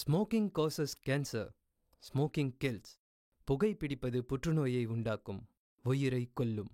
Smoking causes cancer. Smoking kills. புகைப்பிடிப்பது புற்றுநோயை உண்டாக்கும், உயிரை கொல்லும்.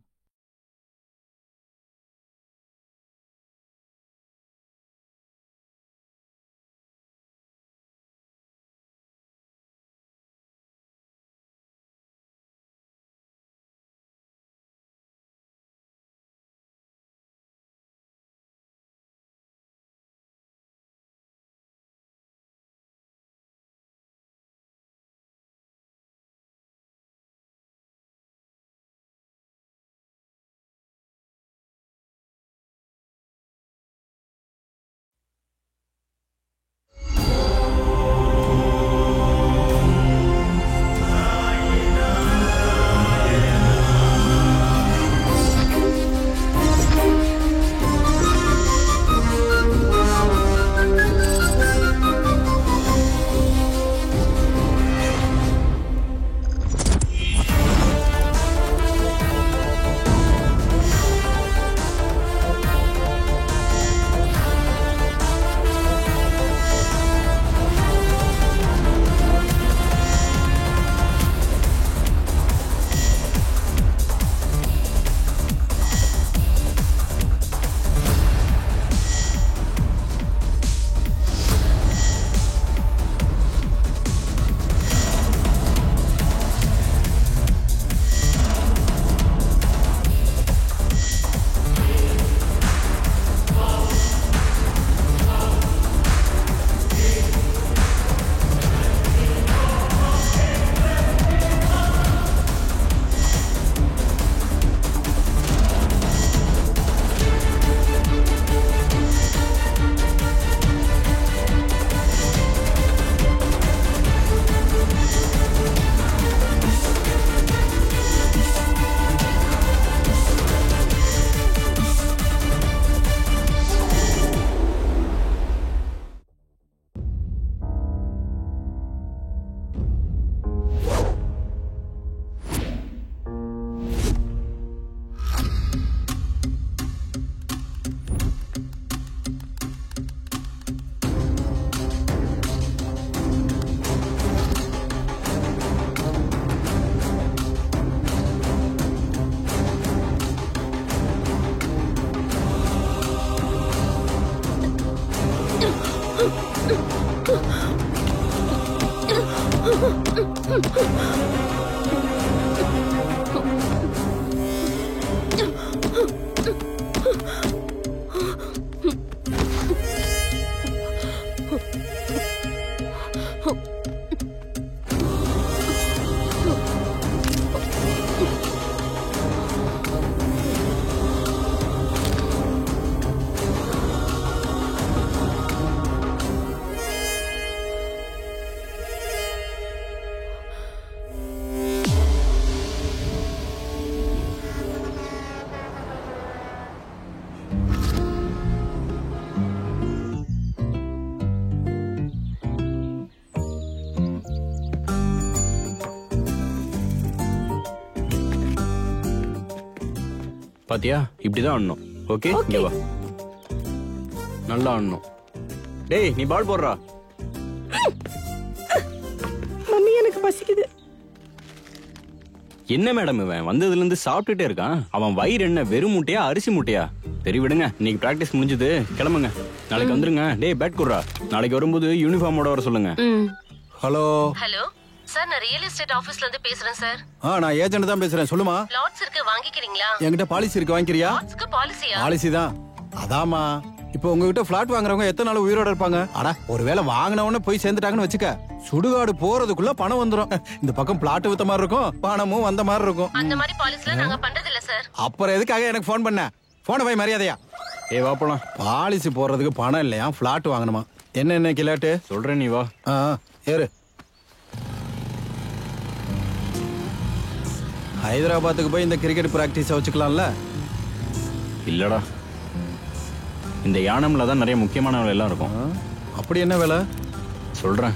பாத்தியா, இப்படிதான் ஆடணும். ஓகே, இங்க வா. நல்லா ஆடணும். டேய், நீ பால் போடுறா. மம்மி, எனக்கு பசிக்குது. என்ன மேடம் இவன் வந்ததுல இருந்து சாப்பிட்டுட்டே இருக்கான். அவன் வயிறு என்ன வெறும் முட்டையா அரிசி முட்டையா? சரி விடுங்க, இன்னைக்கு பிராக்டிஸ் முடிஞ்சது, கிளம்புங்க. நாளைக்கு வந்துருங்க. டேய், பேட் குடுறா. நாளைக்கு வரும்போது யூனிஃபார்மோட வர சொல்லுங்க. ஹலோ ஹலோ சார், நான் ரியல் எஸ்டேட் ஆபீஸ்ல இருந்து பேசுறேன் சார். நான் ஏஜென்ட் தான் பேசுறேன். சொல்லுமா. லாட்ஸ் இருக்கு, வாங்கிக்கிறீங்களா? என்கிட்ட பாலிசி இருக்கு, வாங்கிக்கிறியா? லாட்ஸ்க்கு பாலிசியா? பாலிசி தான். அதாமா, இப்போ உங்ககிட்ட பிளாட் வாங்குறவங்க எத்தனை நாள் உயிரோட இருப்பாங்க? அட, ஒருவேளை வாங்கினவன போய் சேர்ந்துட்டாங்கன்னு வச்சுக்க, சுடுகாடு போறதுக்குள்ள பணம் வந்துரும். இந்த பக்கம் பிளாட் வித்த மாதிரி இருக்கும், பணமும் வந்த மாதிரி இருக்கும். அந்த மாதிரி பாலிசில நாங்க பண்றது இல்ல சார். அப்புறம் எதுக்காக எனக்கு போன் பண்ண? போன போய் மரியாதையா. வா போலாம். பாலிசி போடுறதுக்கு பணம் இல்லையா, பிளாட் வாங்கணுமா? என்ன கிளாட்டு சொல்றேன், நீ வா. ஏறு. ஹைதராபாத்துக்கு போய் இந்த கிரிக்கெட் பிராக்டிஸ வச்சுக்கலாம்ல? இல்லடா, இந்த யானம்ல தான் நிறைய முக்கியமான வேலை எல்லாம் இருக்கும். அப்படி என்ன வேலை? சொல்றேன்.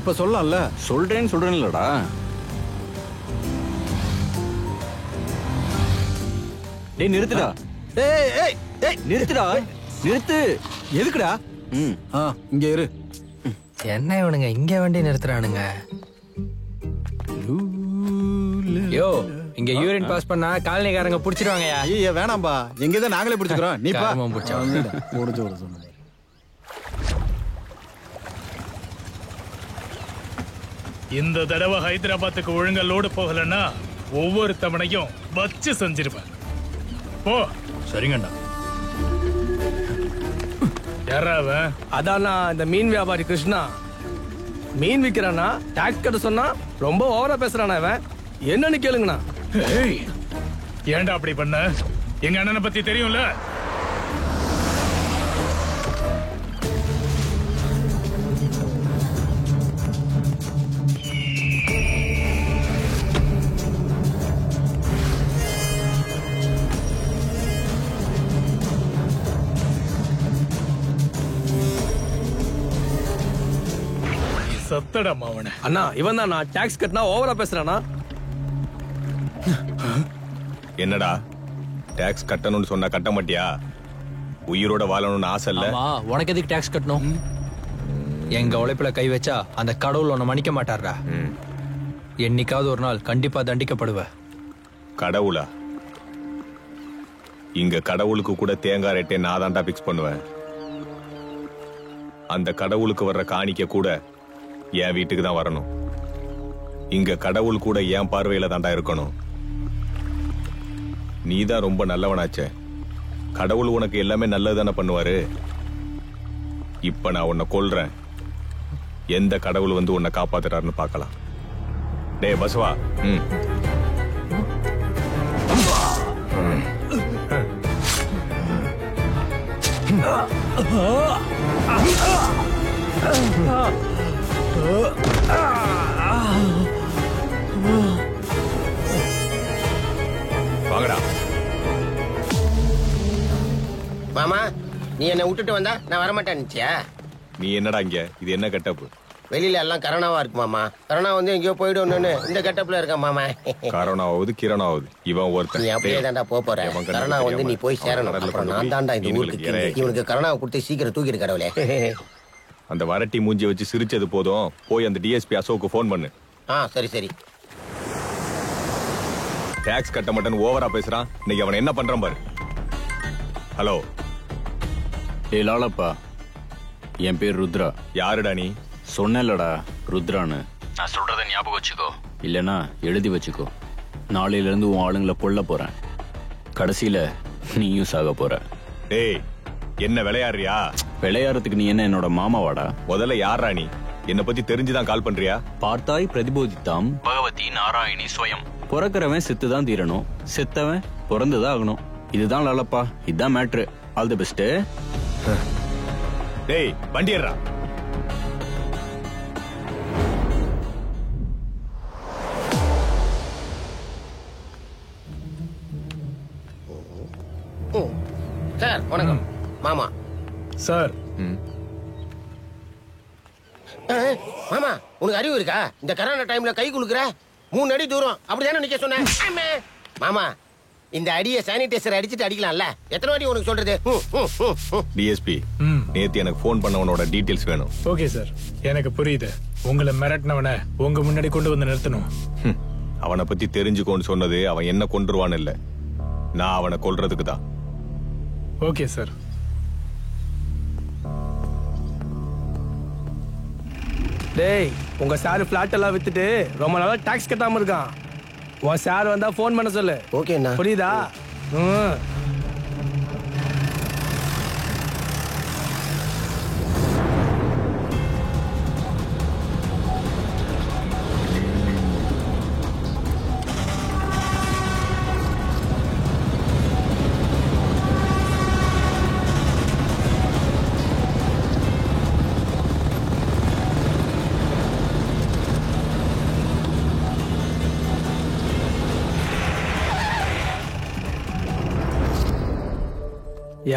இப்ப சொல்லலாம்ல? சொல்றேன்லடா. டேய், நிறுத்துடா. ஏய் நிறுத்துடா. நிறுத்து. எதுக்குடா? இங்க இரு. என்ன இவனுங்க இங்க வண்டி நிறுத்துறானுங்க? யோ, இங்க யூரின் பாஸ் பண்ணா காலனிக்காரங்க புடிச்சிருவாங்கயா. ஐயா வேணாம்பா, எங்கதான் நாங்களே பிடிச்சுக்கிறோம். நீ பா. முடிஞ்சு ஒரு சொன்ன. இந்த தடவை ஹைதராபாத்துக்கு ஒழுங்கா லோடு போகலன்னா ஒவ்வொரு தவணையும் வச்சு செஞ்சிருப்பேன். போ. சரிங்கண்ணா. யாரா அவன்? அதான் இந்த மீன் வியாபாரி கிருஷ்ணா. மீன் விற்கிறானா, டாக்ஸ் கட்ட சொன்னா ரொம்ப ஓவரா பேசுறானா அவன். என்னன்னு கேளுங்கண்ணா. ஏன்டா அப்படி பண்ண? எங்க அண்ணனை பத்தி தெரியும்ல. சத்தடா மாவன. அண்ணா இவன் தான் நான் டாக்ஸ் கட்டினா ஓவரா பேசுறானா. என்னடா டாக்ஸ் கட்டணும்னு சொன்னா கட்ட மாட்டியா? உயிரோட வாழணும்னு ஆசை இல்ல? உனக்கு எதுக்கு டாக்ஸ் கட்டணும்? எங்க உழைப்புல கை வச்சா அந்த கடவுள் உன்னை மன்னிக்க மாட்டாரா? என்னைக்காவது ஒரு நாள் கண்டிப்பா தண்டிக்கப்படுவ. கடவுளா? இங்க கடவுளுக்கு கூட தேங்காய் ரேட்டை நான் தான்டா பிக்ஸ் பண்ணுவேன். அந்த கடவுளுக்கு வர்ற காணிக்க கூட என் வீட்டுக்கு தான் வரணும். இங்க கடவுள் கூட என் பார்வையில தாண்டா இருக்கணும். நீதான் ரொம்ப நல்லவனாச்சே. கடவுள் உனக்கு எல்லாமே நல்லது தானே பண்ணுவாரு. இப்ப நான் உன்னை கொல்றேன். எந்த கடவுள் வந்து உன்னை காப்பாத்துறாருன்னு பார்க்கலாம். டேய் பசவா. வாங்கடா. மாமா, நீ என்ன விட்டுட்டு வந்தா நான் வரமாட்டேன் நினைச்சியா? நீ என்னடா இங்க? இது என்ன கெட்டப்பு? வெளியில எல்லாம் கரோனாவா இருக்கு மாமா. கரோனா வந்து எங்கேயோ போயிடும்னு இந்த கெட்டப்ல இருக்க மாமா. கரோனாவது கிரணாவது இவன் ஒருத்தன். நீ அப்படியே தாண்டா போற. கரோனா வந்து நீ போய் சேரணும். அப்புறம் நான் தாண்டா இந்த ஊருக்கு இவனுக்கு கரோனாவை கொடுத்து சீக்கிரம் தூக்கிடு கடவுளே. அந்த வரட்டி மூஞ்சி வச்சு சிரிச்சது போதும். போய் அந்த டிஎஸ்பி அசோக்கு போன் பண்ணு. சரி சரி. டாக்ஸ் கட்ட மாட்டேன்னு ஓவரா பேசுறான். இன்னைக்கு அவன் என்ன பண்றான் பாரு. ஹலோ. ஏ லாலப்பா, என் பேர் ருத்ரா. யாருடா நீ? சொன்னேன்லடா ருத்ரான்னு. நான் சொல்றத ஞாபகம் வச்சுக்கோ, இல்லனா எழுதி வச்சுக்கோ. நாளையில இருந்து உன் ஆளுங்களை கொல்ல போறேன். கடைசியில நீயும் சாக போற. டேய், என்ன விளையாடுறியா? விளையாடுறதுக்கு நீ என்ன என்னோட மாமாவாடா? முதல்ல யாரா நீ? என்ன பத்தி தெரிஞ்சுதான் கால் பண்றியா? பார்த்தாய் பிரதிபோதித்தாம் பகவதி நாராயணி ஸ்வயம். பிறக்கிறவன் செத்துதான் தீரணும், செத்தவன் பிறந்துதான் ஆகணும். இதுதான் லாலப்பா, இதுதான் மேட்ரு. All the best. டேய் வண்டி ஏறா. சார் வணக்கம். மாமா. சார். மாமா, உனக்கு அறிவு இருக்கா? இந்த கரோனா டைம்ல கை குலுக்குற 3 அடி தூரம் அப்படிதானே நிக்க சொன்னேன். மாமா, இந்த அடியை சானிடைசர் அடிச்சிட்டு அடிக்கலாம்ல. எத்தனை வாட்டி உனக்கு சொல்றது? டிஎஸ்பி, நேத்து எனக்கு போன் பண்ணவனோட டீடைல்ஸ் வேணும். ஓகே சார், எனக்கு புரியுது. உங்களை மிரட்டினவனை உங்க முன்னாடி கொண்டு வந்து நிறுத்தணும். அவனை பத்தி தெரிஞ்சுக்கோன்னு சொன்னது அவன் என்ன கொன்றுவான்னு இல்ல, நான் அவனை கொல்றதுக்கு தான். Okay sir. டேய், உங்க சார் பிளாட் எல்லாம் வித்துட்டு ரொம்ப நாளா டாக்ஸ் கட்டாம இருக்கான். உன் சார் வந்தா போன் பண்ண சொல்லு. ஓகேண்ணா. புரியுதா?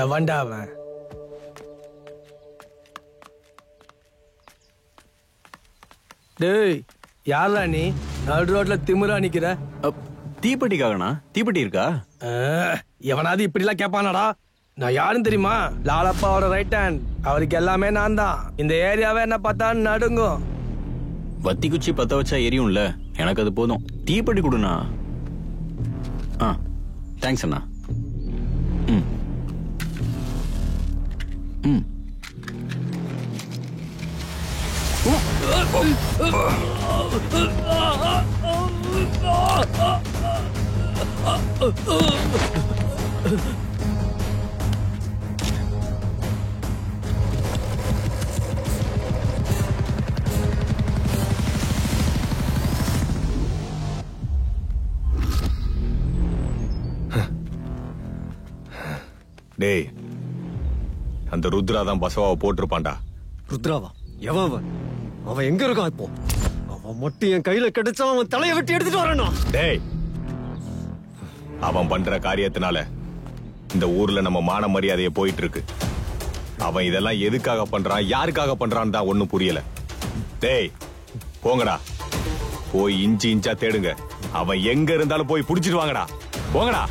எவன்டா அவன்? டேய், யாரா நீ? நடு ரோட்ல திமிரா நிக்கிற? தீப்பெட்டிக்காகண்ணா? தீப்பெட்டி இருக்கா? எவனாவது இப்படி எல்லாம் கேட்பானாடா? நான் யாரும் தெரியுமா? லாலப்பாவோட ரைட் ஹேண்ட். அவருக்கு எல்லாமே நான் தான். இந்த ஏரியாவே என்ன பார்த்தா நடுங்கும். வத்தி குச்சி பத்த வச்சா எரியும்ல, எனக்கு அது போதும். தீப்பெட்டி கொடுண்ணா. தேங்க்ஸ் அண்ணா. ம் ம் டேய், அந்த ருத்ரா தான் பசவாவை போட்டிருப்பான்டா. ருத்ராவா? எவன் அவன் எங்க இருக்கான் இப்போ? அவன் மட்டும் என் கையில கிடைச்சா அவன் தலையை வெட்டி எடுத்துட்டு வரணும். டேய், அவன் பண்ற காரியத்தினால இந்த ஊர்ல நம்ம மான மரியாதையை போயிட்டு இருக்கு. அவன் இதெல்லாம் எதுக்காக பண்றான், யாருக்காக பண்றான்னு தான் ஒண்ணும் புரியல. டேய் போங்கடா, போய் இன்ச்சு இன்ச்சா தேடுங்க. அவன் எங்க இருந்தாலும் போய் புடிச்சிட்டு வாங்கடா. போங்கடா.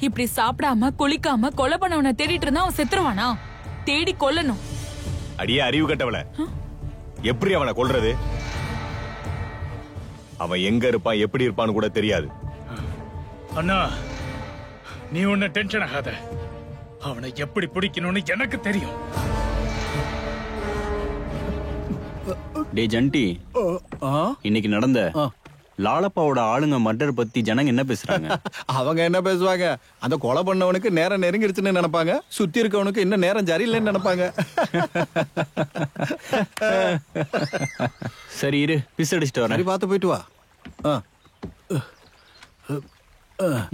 இப்படி சாப்பிடாம குளிக்காம கொலை பண்ணவனை தேடிட்டு இருந்தா அவன் செத்துருவானா? தேடி கொல்லணும். அடியே அறிவு கட்டவள, எப்படி அவனை கொல்றது? அவன் எங்க இருப்பான், எப்படி இருப்பான்னு கூட தெரியாது. அண்ணா, நீ ஒன்னும் டென்ஷன் ஆகாத. அவனை எப்படி பிடிக்கணும்னு எனக்கு தெரியும். டே ஜண்டி, இன்னைக்கு நடந்த லாலப்பாவோட ஆளுங்க மர்டர் பத்தி ஜனங்க என்ன பேசுறாங்க? அவங்க என்ன பேசுவாங்க? அந்த கொலை பண்ணவனுக்கு நேரம் நெருங்கிடுச்சுன்னு நினைப்பாங்க. சுத்தி இருக்கவனுக்கு இன்னும் நேரம் சரியில்லைன்னு நினைப்பாங்க. சரி இரு, பிஸ் அடிச்சுட்டு வரேன். சரி, பார்த்து போயிட்டு வா.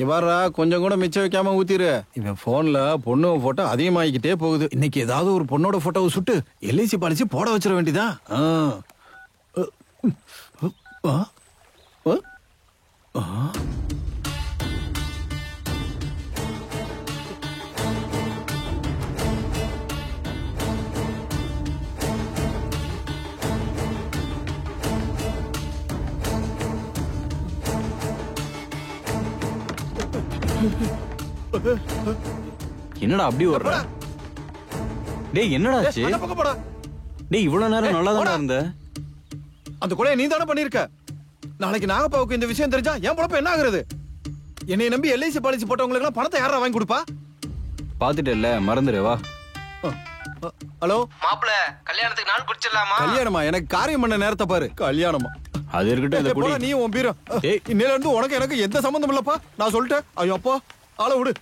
இவரா கொஞ்சம் கூட மிச்சம் வைக்காம ஊத்திரு. இவன் போன்ல பொண்ணு போட்டோ அதிகமாகிக்கிட்டே போகுது. இன்னைக்கு ஏதாவது ஒரு பொண்ணோட போட்டோவை சுட்டு எல்ஐசி பாலிசி போட வச்சிட வேண்டியதா? என்னடா அப்படி வர்ற? டேய் என்னடா ஆச்சு? டேய் இவ்வளவு நேரம் நல்லா தானே இருந்த. அந்த கொலையை நீ தானே பண்ணிருக்க. நாளைக்கு நாகப்பாவுக்கு இந்த விஷயம் தெரிஞ்சா என் பொழப்பு என்ன ஆகுறது? என்னை நம்பி எல்ஐசி பாலிசி போட்டவங்களுக்கு எல்லாம் பணத்தை யாரா வாங்கி கொடுப்பா? பாத்துட்டேல்ல, மறந்துரு வா. ஹலோ மாப்பிள, கல்யாணத்துக்கு நாள் குறிச்சிடலாமா? கல்யாணமா? எனக்கு காரியம் பண்ண நேரத்தை பாரு. கல்யாணமா? அது இருக்கட்டும். இந்த குடி நீ உன் பீரோ. இன்னையில இருந்து உனக்கு எனக்கு எந்த சம்பந்தம் இல்லப்பா. நான் சொல்லிட்டேன். ஐயோ அப்பா, ஆளை விடு.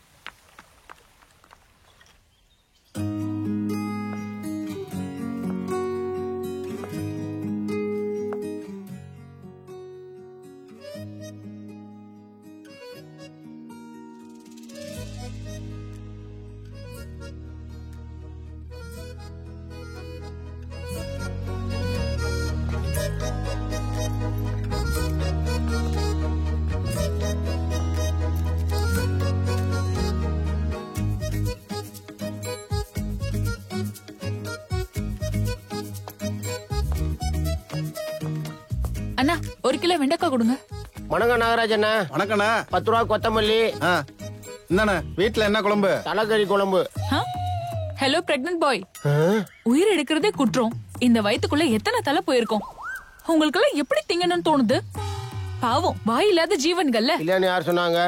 அண்ணா, 1 கிலோ வெண்டைக்காய் கொடுங்க. வணக்கம் நாகராஜண்ணா. வணக்கண்ணா. 10 ரூபா கொத்தமல்லி. என்னண்ணா வீட்டுல என்ன குழம்பு? தலைக்கறி குழம்பு. ஹலோ பிரெக்னன்ட் பாய், உயிர் எடுக்கிறதே குற்றம். இந்த வயித்துக்குள்ள எத்தனை தலை போயிருக்கோம். உங்களுக்கெல்லாம் எப்படி திங்கணும்னு தோணுது? பாவம், வாய் இல்லாத ஜீவன்கள்ல. இல்லன்னு யார் சொன்னாங்க?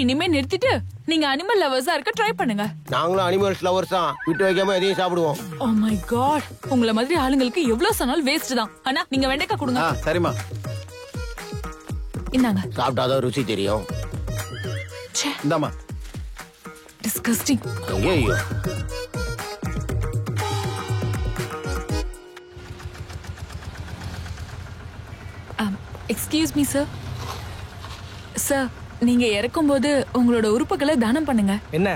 இனிமே நிறுத்திட்டு நீங்க அனிமல் லவர்ஸா இருக்க ட்ரை பண்ணுங்க. நாங்களும் அனிமல்ஸ் லவர்ஸ் தான். விட்டு வைக்காம எதையும் சாப்பிடுவோம். ஓ மை காட், உங்கள மாதிரி ஆளுங்களுக்கு எவ்வளவு சொன்னாலும் வேஸ்ட் தான். அண்ணா, நீங்க வெண்டைக்காய் கொடுங்க. சரிம்மா. இந்தாங்க. சாப்பிட்டாதான் ருசி தெரியும். இந்தாமா. டிஸ்கஸ்டிங். ஐயோ. Excuse me sir. சார், நீங்க இறக்கும்போது உங்களோட உறுப்புகளை தானம் பண்ணுங்க. என்ன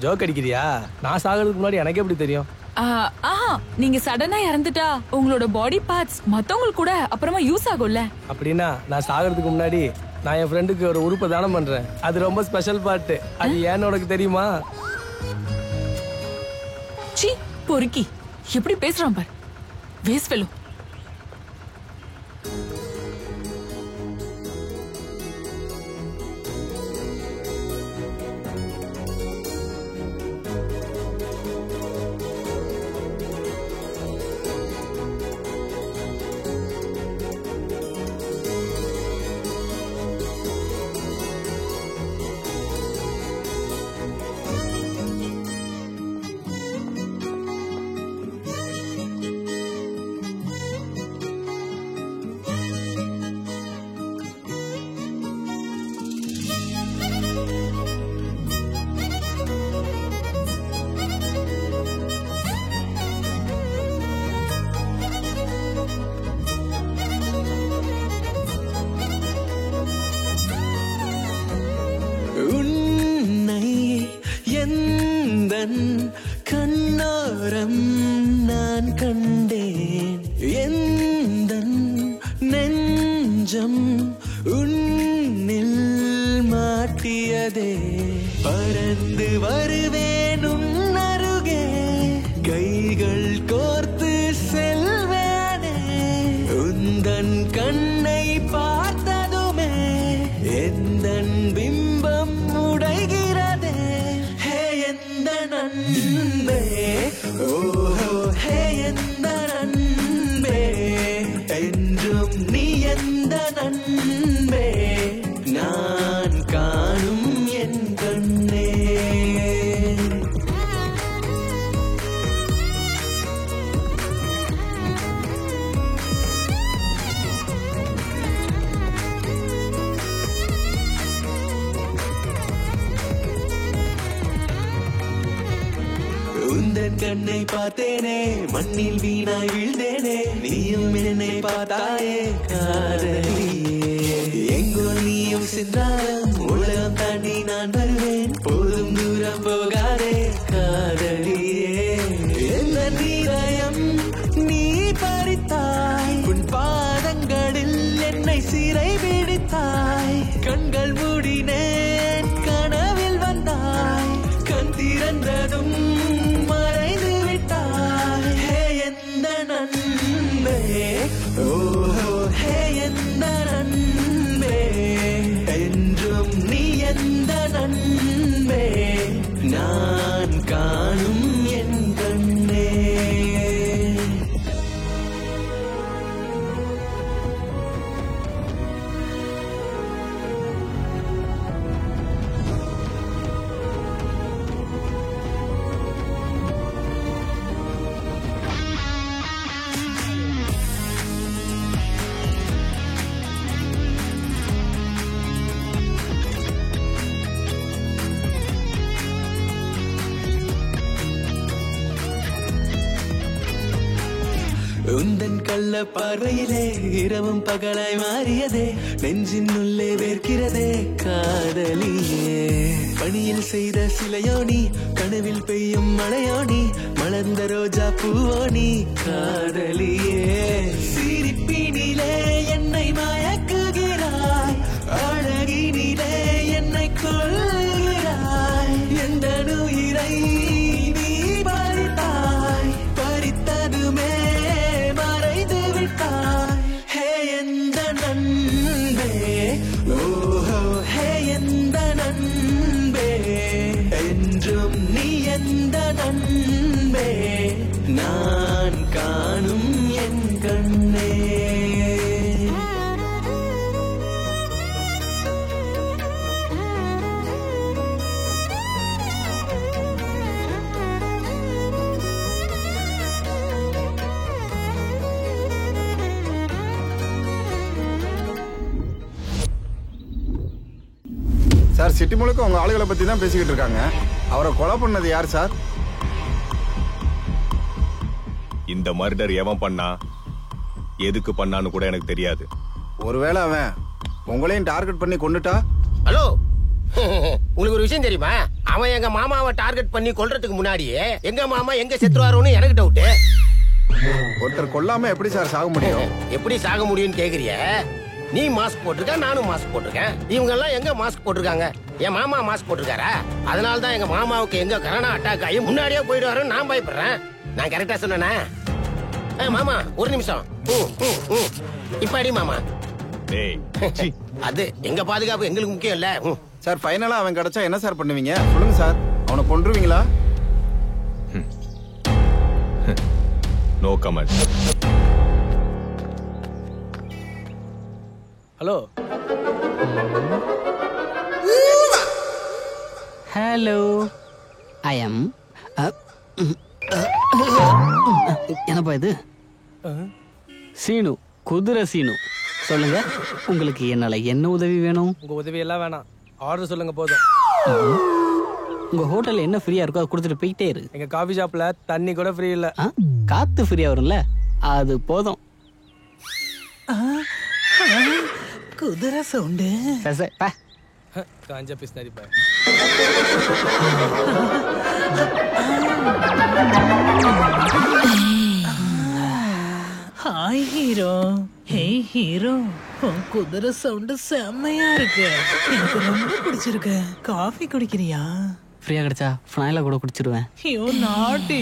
ஜோக் அடிக்கிறியா? நான் சாகிறதுக்கு முன்னாடி எனக்கு எப்படி தெரியும்? ஆஹா, நீங்க சடனா இறந்துட்டா உங்களோட பாடி பார்ட்ஸ் மத்தவங்களுக்கு கூட அப்புறமா யூஸ் ஆகும்ல. அப்படின்னா நான் சாகிறதுக்கு முன்னாடி நான் என் ஃப்ரெண்டுக்கு ஒரு உறுப்பை தானம் பண்றேன். அது ரொம்ப ஸ்பெஷல் பார்ட். அது ஏன்னு உனக்கு தெரியுமா? சீ, பொறுக்கி எப்படி பேசுறான் பார். Waste fellow. கண்ணோரம் நான் கண்டேன், எந்தன் நெஞ்சம் உன்னில் மாட்டியதே. பறந்து வருவேன் உன் அருகே, கைகள் கோர்த்து செல்வேனே. உந்தன் கண்ணை பார்த்ததுமே எந்தன் பிம்பம் உடைகிறதே. ஹே எந்த நண்பே, ஓஹோ ஹே எந்த நண்பே, என்றும் நீ எந்த நண்பே, நான் காணும் என் கண்ணே. உந்தன் கண்ணை பார்த்தேனே, மண்ணில் வீணாய் வீழ்ந்தேனே. நீயும் என்னை பார்த்தாயே காதலியே. எங்கோ நீயும் சென்றாலும் உலகம் தாண்டி நான் வருவேன். போதும் தூரம் போகாதே காதலியே. எந்த நீரயம் நீ பறித்தாய், உன் பாதங்களில் என்னை சிறை பிடித்தாய். கண்கள் மூடினேன், கனவில் வந்தாய். கண் திறந்ததும் மறைந்து விட்டாய். ஹே எந்த நண்பே, ஓஹோ ஹே எந்த நண்பே, என்றும் நீ எந்த நண்பே, நான் காணும் என் கண்ணே. உந்தன் கள்ள பார்வையிலே இரவும் பகலாய் மாறியதே. நெஞ்சின் உள்ளே வேர்க்கிறதே காதலியே. பணியில் செய்த சிலையோனி, கனவில் பெய்யும் மழையோனி, மலர்ந்த ரோஜா பூவோனி காதலியே. சிரிப்பினிலே என்னை மயக்குகிறாய், அழகினிலே என்னை கொள்கிறாய். எந்த உயிரை நீ பறித்தாய், பறித்ததுமே மறைந்து விட்டாய். ஹே எந்த நண்பே, ஓஹோ ஹே எந்த நண்பே, என்றும் நீ எந்த நண்பே, நான் காணும் என் கண்ணே. சார், சிட்டி முழுக்க உங்க ஆளுகளை பத்தி தான் பேசிக்கிட்டு இருக்காங்க. அவரை கொலை பண்ணது யார் சார்? இந்த மர்டர் எவன் பண்ணா, எதுக்கு பண்ணான்னு கூட எனக்கு தெரியாது. ஒருவேளை அவன் உங்களையும் டார்கெட் பண்ணி கொண்டுட்டா? ஹலோ, உங்களுக்கு ஒரு விஷயம் தெரியுமா? அவன் எங்க மாமாவை டார்கெட் பண்ணி கொல்றதுக்கு முன்னாடியே எங்க மாமா எங்க செத்துருவாரோன்னு எனக்கு டவுட். ஒருத்தர் கொல்லாம எப்படி சார் சாக முடியும்? எப்படி சாக முடியும்னு கேக்குறிய? நீ மாஸ்க் போட்டிருக்க, நானும் மாஸ்க் போட்டிருக்கேன். இவங்க எல்லாம் எங்க மாஸ்க் போட்டிருக்காங்க? என் மாமா மாஸ்க் போட்டிருக்காரா? அதனால தான் எங்க மாமாவுக்கு எங்க கரோனா அட்டாக் ஆகி முன்னாடியே போயிடுவாருன்னு நான் பயப்படுறேன். நான் கரெக்டா சொன்னேனா? மாமா ஒரு நிமிஷம். இப்ப அடி மாமா. அது எங்க பாதுகாப்பு எங்களுக்கு முக்கியம் இல்ல சார். ஃபைனலா அவன் கிடைச்சா என்ன சார் பண்ணுவீங்க சொல்லுங்க சார். அவனை கொன்றுவீங்களா? No comment. Hello hello I am என்னப்பா இது? சீனு, குதிரை சீனு. சொல்லுங்க, உங்களுக்கு என்னால என்ன உதவி வேணும்? உங்க உதவி எல்லாம் வேணாம், ஆர்டர் சொல்லுங்க போதும். உங்க ஹோட்டல்ல என்ன ஃப்ரீயா இருக்கோ அதை கொடுத்துட்டு போயிட்டே இரு. எங்க காஃபி ஷாப்ல தண்ணி கூட ஃப்ரீ இல்ல. காத்து ஃப்ரீயா வரும்ல, அது போதும். குதிரை சவுண்டு. காஞ்ச பிஸ்னரி boy. Hi hero. Hey hero, உன் குதிரை சவுண்டு செம்மையா இருக்கு. எனக்கு ரொம்ப பிடிச்சிருக்கு. காஃபி குடிக்கிறியா? ஃப்ரீயா கிடைச்சா ஃபைனலா கூட குடிச்சிடுவேன். ஐயோ நாட்டி.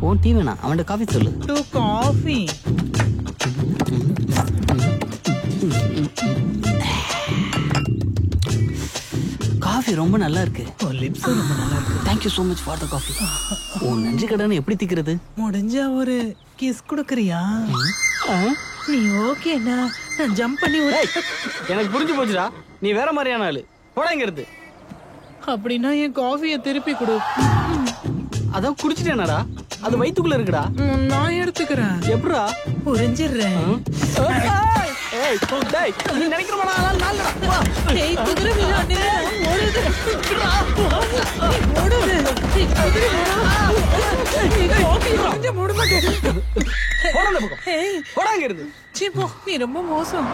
ஓன் டீ வேணா, அவன்கிட்ட காஃபி சொல்லு. Two coffee. காஃபி ரொம்ப நல்லா இருக்கு. உன் லிப்ஸ் ரொம்ப நல்லா இருக்கு. Thank you so much for the coffee. உன் நன்றி கடனை எப்படி தீக்கிறது? முடிஞ்சா ஒரு கிஸ் கொடுக்கறியா? நீ ஓகேனா நான் ஜம்ப் பண்ணி எனக்கு புரிஞ்சு போச்சுடா, நீ வேற மாதிரியான ஆளு. போடாங்கிறது. அப்படின்னா என் காஃபியை திருப்பி கொடு. அதான் குடிச்சிட்டேனடா, அது வயித்துக்குள்ள இருக்குடா. நான் எடுத்துக்கிறேன். எப்படா? உறிஞ்சிடுறேன். நீ நினைக்கிறோமா? குதிரை விளையாட்டு ஓடுது. ஓடுது. நீ ரொம்ப மோசம்.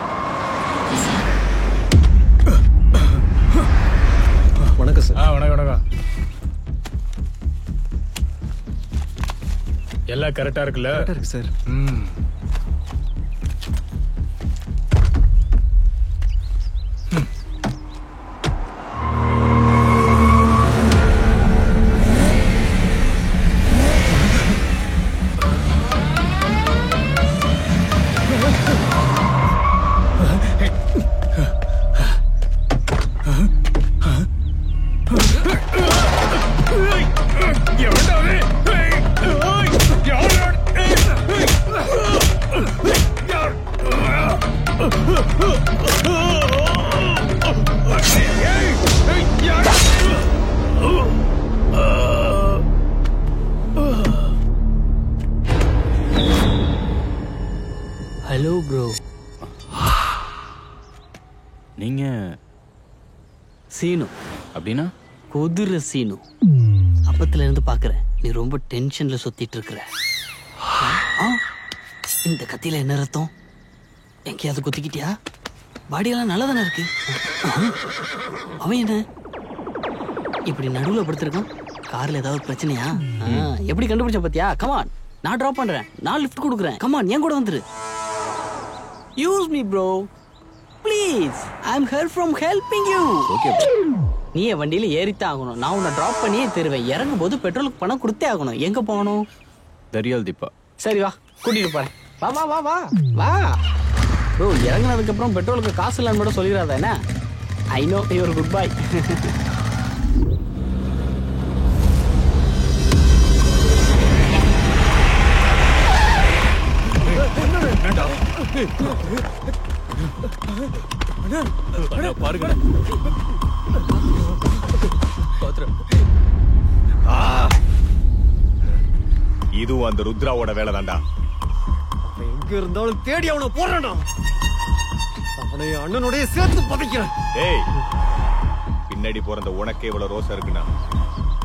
வணக்கம் சார். வணக்கம். எல்லாம் கரெக்டா இருக்குல்ல? கரெக்டா இருக்கு சார். Hello bro. நீங்க சீனு. அப்படின்னா? குதிரை சீனு. அப்பத்துல இருந்து பாக்குறேன் நீ ரொம்ப டென்ஷன்ல சுத்திட்டு இருக்கிற. இந்த கத்தியில என்ன ரத்தம்? எங்கேயாவது குத்திக்கிட்டியா? பாடியெல்லாம் நல்லா தானே இருக்கு. அவன் என்ன இப்படி நடுவுல படுத்திருக்கான்? கார்ல ஏதாவது பிரச்சனையா? எப்படி கண்டுபிடிச்ச பாத்தியா? கமான், நான் டிராப் பண்றேன், நான் லிஃப்ட் கொடுக்குறேன். கமான், என் கூட வந்துரு. Use me bro please. I am here from helping you. Okay. நீ என் வண்டியில ஏறித்தான் ஆகணும். நான் உன்னை டிராப் பண்ணியே தருவேன். இறங்கும் போது பெட்ரோலுக்கு பணம் கொடுத்தே ஆகணும். எங்க போகணும்? தரியால் தீபா. சரி வா, கூட்டிட்டு போறேன். வா வா வா வா வா ப்ரோ. இறங்கினதுக்கு அப்புறம் பெட்ரோலுக்கு காசு இல்லைன்னு கூட சொல்லிடாத என்ன? I know your good bye. பாருங்க, இதுவும் அந்த ருத்ராவோட வேலை தான்டா. எங்க இருந்தாலும் தேடி அவனை போறானா? அவனை அண்ணனுடைய சேர்த்து பதைக்கிறேன். ஏய், பின்னாடி பிறந்த உனக்கு எவ்வளவு ரோசம் இருக்குன்னா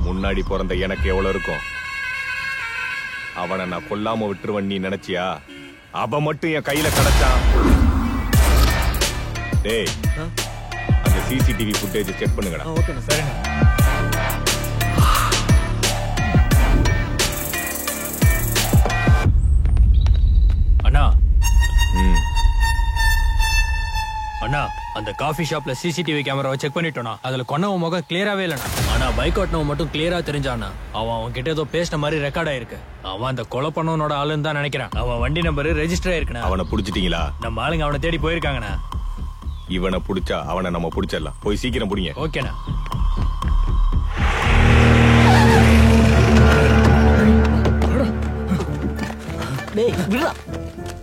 முன்னாடி பிறந்த எனக்கு எவ்வளவு இருக்கும்? அவனை நான் கொல்லாம விட்டுருவன் நீ நினைச்சியா? அவ மட்டும் என் கையில கிடைச்சான். டேய், அந்த சிசிடிவி ஃபுட்டேஜ் செக் பண்ணுங்கடா. ஓகேண்ணா. சரிண்ணா. அண்ணா அண்ணா அந்த காஃபி ஷாப்ல சிசிடிவி கேமராவை செக் பண்ணிட்டோம்னா அதுல கொன்னவன் முகம் கிளியராவே இல்லைண்ணா. ஆனா பைக் ஓட்டினவன் மட்டும் கிளியரா தெரிஞ்சானா. அவன் கிட்ட ஏதோ பேசின மாதிரி ரெக்கார்ட் ஆயிருக்கு. அவன் அந்த கொலை பண்ணவனோட ஆளுன்னு தான் நினைக்கிறான். அவன் வண்டி நம்பர் ரெஜிஸ்டர் ஆயிருக்குண்ணா. அவனை புடிச்சிட்டீங்களா? நம்ம ஆளுங்க அவனை தேடி போயிருக்காங்கண்ணா. இவனை புடிச்சா அவனை நம்ம புடிச்சிடலாம். போய் சீக்கிரம் புடிங்க. ஓகேண்ணா. டேய் விடுடா.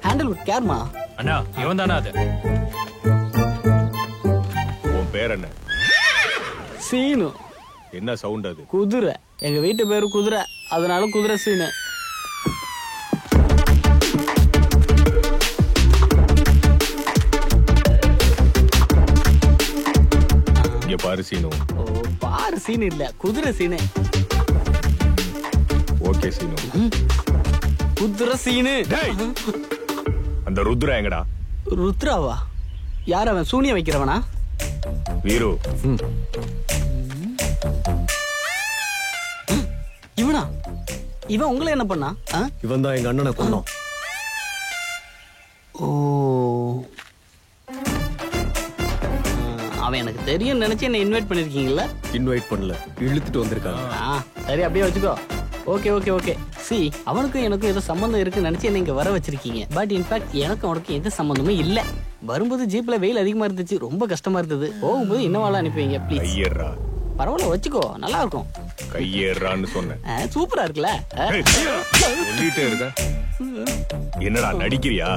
Handle with கேர்மா. அண்ணா இவன் தானா அது? உன் பேர் என்ன? சீனு. என்ன சவுண்ட் அது? குதிரை. எங்க வீட்டு பேரு குதிரை, அதனால குதிரை சீனு. இங்க பாரு சீனு. ஓ பாரு சீனு இல்ல, குதிரை சீனு. ஓகே சீனு. குதிரை சீனு. அந்த ருத்ரா எங்கடா? ருத்ராவா? யார் அவன்? சூனிய வைக்கிறவனா? வீரு. இவனா? இவன் உங்களை என்ன பண்ணா? இவன் தான் எங்க அண்ணனை கொன்னான். ஓ அவன் எனக்கு தெரியும் நினைச்சு என்ன இன்வைட் பண்ணிருக்கீங்களா? இன்வைட் பண்ணல, இழுத்துட்டு வந்திருக்காங்க. சரி அப்படியே வச்சுக்கோ. Okay okay okay. சி அவனுக்கும் எனக்கும் ஏதோ சம்பந்தம் இருக்குன்னு நினைச்சு என்ன இங்க வர வச்சிருக்கீங்க. பட் இன்ஃபேக்ட் எனக்கும் அவனுக்கும் எந்த சம்பந்தமும் இல்ல. வரும்போது ஜீப்ல வெயில் அதிகமா இருந்துச்சு, ரொம்ப கஷ்டமா இருந்தது. போகும்போது என்னவால அனுப்புவீங்க ப்ளீஸ்? கையேறா. பரவாயில்ல வச்சுக்கோ, நல்லா இருக்கும். கையேறான்னு சொன்னேன். சூப்பரா இருக்குல்ல? சொல்லிட்டே இருக்க. என்னடா நடிக்கிறியா?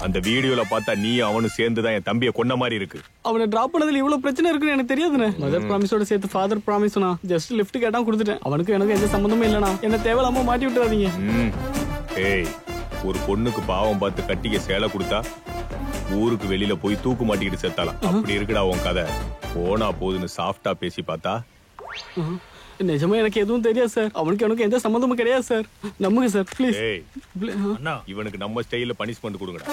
அந்த வீடியோல பார்த்தா நீ அவனும் சேர்ந்துதான் என் தம்பியை கொன்ன மாதிரி இருக்கு. அவனை டிராப் பண்ணதுல இவ்வளவு பிரச்சனை இருக்குன்னு எனக்கு தெரியாதுண்ணே. மதர் ப்ராமிஸோட சேர்த்து ஃபாதர் ப்ராமிஸ்னா ஜஸ்ட் லிஃப்ட் கேட்டா கொடுத்துட்டேன். அவனுக்கு எனக்கு எந்த சம்பந்தமும் இல்லனா. என்ன தேவையில்லாம மாட்டி விட்டுறாதீங்க. ஏய், ஒரு பொண்ணுக்கு பாவம் பார்த்து கட்டிக்க சேலை கொடுத்தா ஊருக்கு வெளியில போய் தூக்கு மாட்டிக்கிட்டு செத்தாலாம். அப்படி இருக்குடா உன் கதை. போனா போதுன்னு சாஃப்டா பேசி பார்த்தா. நிஜமா எனக்கு எதுவும் தெரியாது சார். அவனுக்கு எனக்கு எந்த சம்பந்தமும் கிடையாது சார். நம்புங்க சார் ப்ளீஸ். இவனுக்கு நம்ம ஸ்டைல்ல பனிஷ்மெண்ட் கொடுங்கடா.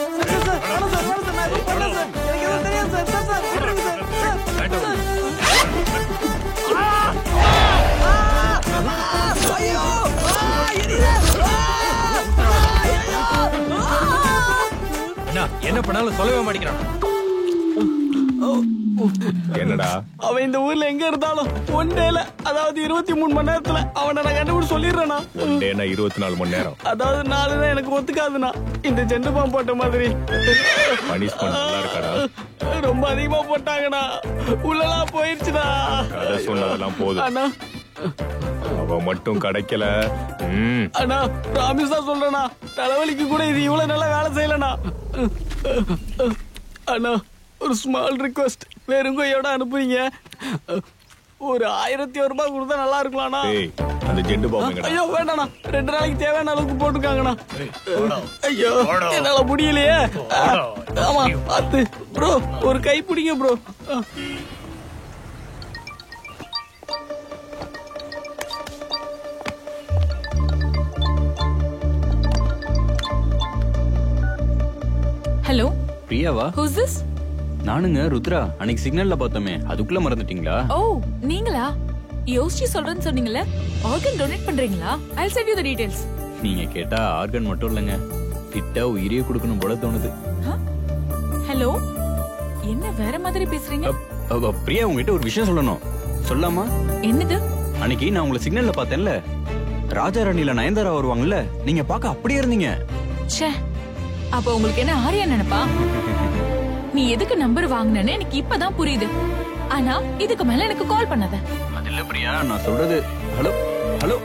என்ன பண்ணாலும் சொல்லவே மாட்டேங்கிறான். என்னடா? அவன் இந்த ஊர்ல எங்க இருந்தாலும் ஒன் டேல, அதாவது 23 மணி நேரத்துல அவனை நான் கண்டுபிடிச்சு சொல்லிடுறேனா. ஒன் டேனா 24 மணி நேரம். அதாவது 4 தான் எனக்கு ஒத்துக்காதுண்ணா. இந்த ஜெண்டு பாம்பு போட்ட மாதிரி. பனிஷ்மெண்ட் நல்லா இருக்காடா? ரொம்ப அதிகமா போட்டாங்கண்ணா. உள்ளலாம் போயிருச்சுடா. கதை சொன்னதெல்லாம் போதும். அண்ணா அவ மட்டும் கிடைக்கல. அண்ணா ப்ராமிஸ் தான் சொல்றேண்ணா. தலைவலிக்கு கூட இது இவ்வளவு நல்லா வேலை செய்யலண்ணா. அண்ணா ஒரு ஸ்மால் ரிக்வெஸ்ட். வெறும் கையோட அனுப்புறீங்க. ஒரு 1001 ரூபாய் கொடுத்தா நல்லா இருக்கலாம்ண்ணா. அந்த ஜெண்டு பாம்பு. ஐயோ வேண்டாண்ணா, 2 நாளைக்கு தேவையான அளவுக்கு போட்டுருக்காங்கண்ணா. ஐயோ என்னால முடியலையே. ஆமா பார்த்து ப்ரோ, ஒரு கை பிடிங்க ப்ரோ. ஹலோ பிரியாவா? Who's this? நானுங்க ருத்ரா. அன்னைக்கு சிக்னல்ல பார்த்தோமே, அதுக்குள்ள மறந்துட்டீங்களா? ஓ நீங்களா? யோசிச்சு சொல்றேன்னு சொன்னீங்கல்ல. ஆர்கன் டொனேட் பண்றீங்களா? I'll send you the details. நீங்க கேட்டா ஆர்கன் மட்டும் இல்லைங்க, கிட்ட உயிரியே கொடுக்கணும் போல தோணுது. ஹலோ என்ன வேற மாதிரி பேசுறீங்க? பிரியா உங்ககிட்ட ஒரு விஷயம் சொல்லணும். சொல்லாமா? என்னது? அன்னைக்கு நான் உங்களை சிக்னல்ல பார்த்தேன்ல, ராஜா ராணில நயன்தாரா வருவாங்கல்ல, நீங்க பார்க்க அப்படியே இருந்தீங்க. ச்சே, அப்ப உங்களுக்கு என்ன ஆரியா நினைப்பா? நீ எதுக்கு நம்பர் வாங்கினேன்னு எனக்கு இப்பதான் புரியுது. ஆனா இதுக்கு மேல எனக்கு கால் பண்ணாத. அது இல்ல பிரியா, நான் சொல்றது. Hello hello.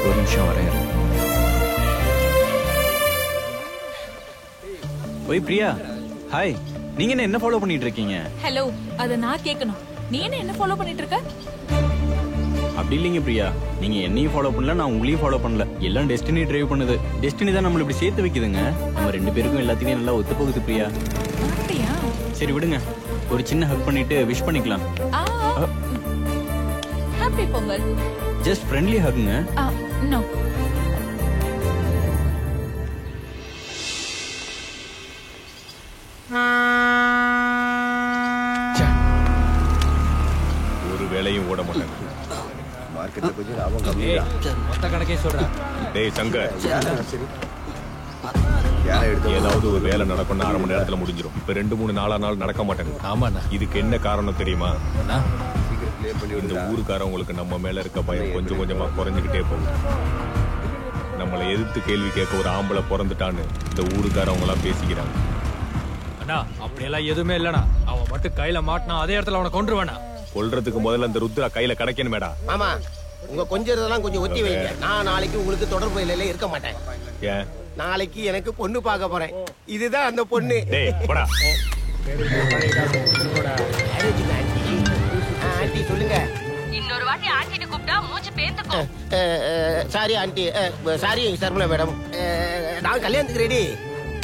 ஒரு நிமிஷம் வரேன். ஓய் பிரியா, ஹாய். நீங்க என்ன ஃபாலோ பண்ணிட்டு இருக்கீங்க? ஹலோ, அத நான் கேட்கணும். நீ என்ன ஃபாலோ பண்ணிட்டு இருக்க? அப்படி இல்லைங்க பிரியா, நீங்க என்னையும் ஃபாலோ பண்ணல, நான் உங்களையும் ஃபாலோ பண்ணல. எல்லாம் டெஸ்டினி டிரைவ் பண்ணுது. டெஸ்டினி தான் நம்மள இப்படி சேர்த்து வைக்குதுங்க. நம்ம 2 பேருக்கும் எல்லாத்தையும் நல்லா ஒத்து போகுது பிரியா. அப்படியா? சரி விடுங்க, ஒரு சின்ன ஹக் பண்ணிட்டு விஷ் பண்ணிக்கலாம். ஹாப்பி பொங்கல். ஜஸ்ட் ஃப்ரெண்ட்லி ஹக்குங்க. நோ. ஒரு வேலையும் ஓட மாட்டாங்க. மார்க்கெட்ல கொஞ்சம் லாபம் கம்மியா. மொத்த கணக்கே சொல்றேன். டேய் சங்கர், ஏதாவது ஒரு வேலை நடக்கணும்னா 1/2 மணி நேரத்துல முடிஞ்சிடும். இப்ப 2-3 நாள் நடக்க மாட்டாங்க. ஆமாண்ணா. இதுக்கு என்ன காரணம் தெரியுமா? இந்த ஊருக்காரவங்களுக்கு நம்ம மேல இருக்க பயம் கொஞ்சம் கொஞ்சமா குறைஞ்சுக்கிட்டே போகுது. நம்மளை எதிர்த்து கேள்வி கேட்க ஒரு ஆம்பளை பிறந்துட்டான்னு இந்த ஊருக்காரவங்க எல்லாம் பேசிக்கிறாங்க. அண்ணா அப்படியெல்லாம் எதுவுமே இல்லண்ணா. அவன் மட்டும் கையில மாட்டினா அதே இடத்துல அவனை கொன்றுவானா. கொல்றதுக்கு முதல்ல அந்த ருத்ரா கையில கிடைக்கணும் மேடா. ஆமா, உங்க கொஞ்சம் கொஞ்சம் ஒத்தி வைங்க. நான் நாளைக்கு உங்களுக்கு தொடர்பு இல்லையில இருக்க மாட்டேன். ஏன்? நாளைக்கு எனக்கு பொண்ணு பார்க்க போறேன். இதுதான் அந்த பொண்ணு. டேய் போடா. ஆண்டி சொல்லுங்க. இன்னொரு வாட்டி ஆண்டிட்டு கூப்பிட்டா மூச்சு பேந்துக்கும். சாரி ஆண்டி, சாரி சர்மலா மேடம், நான் கல்யாணத்துக்கு ரெடி.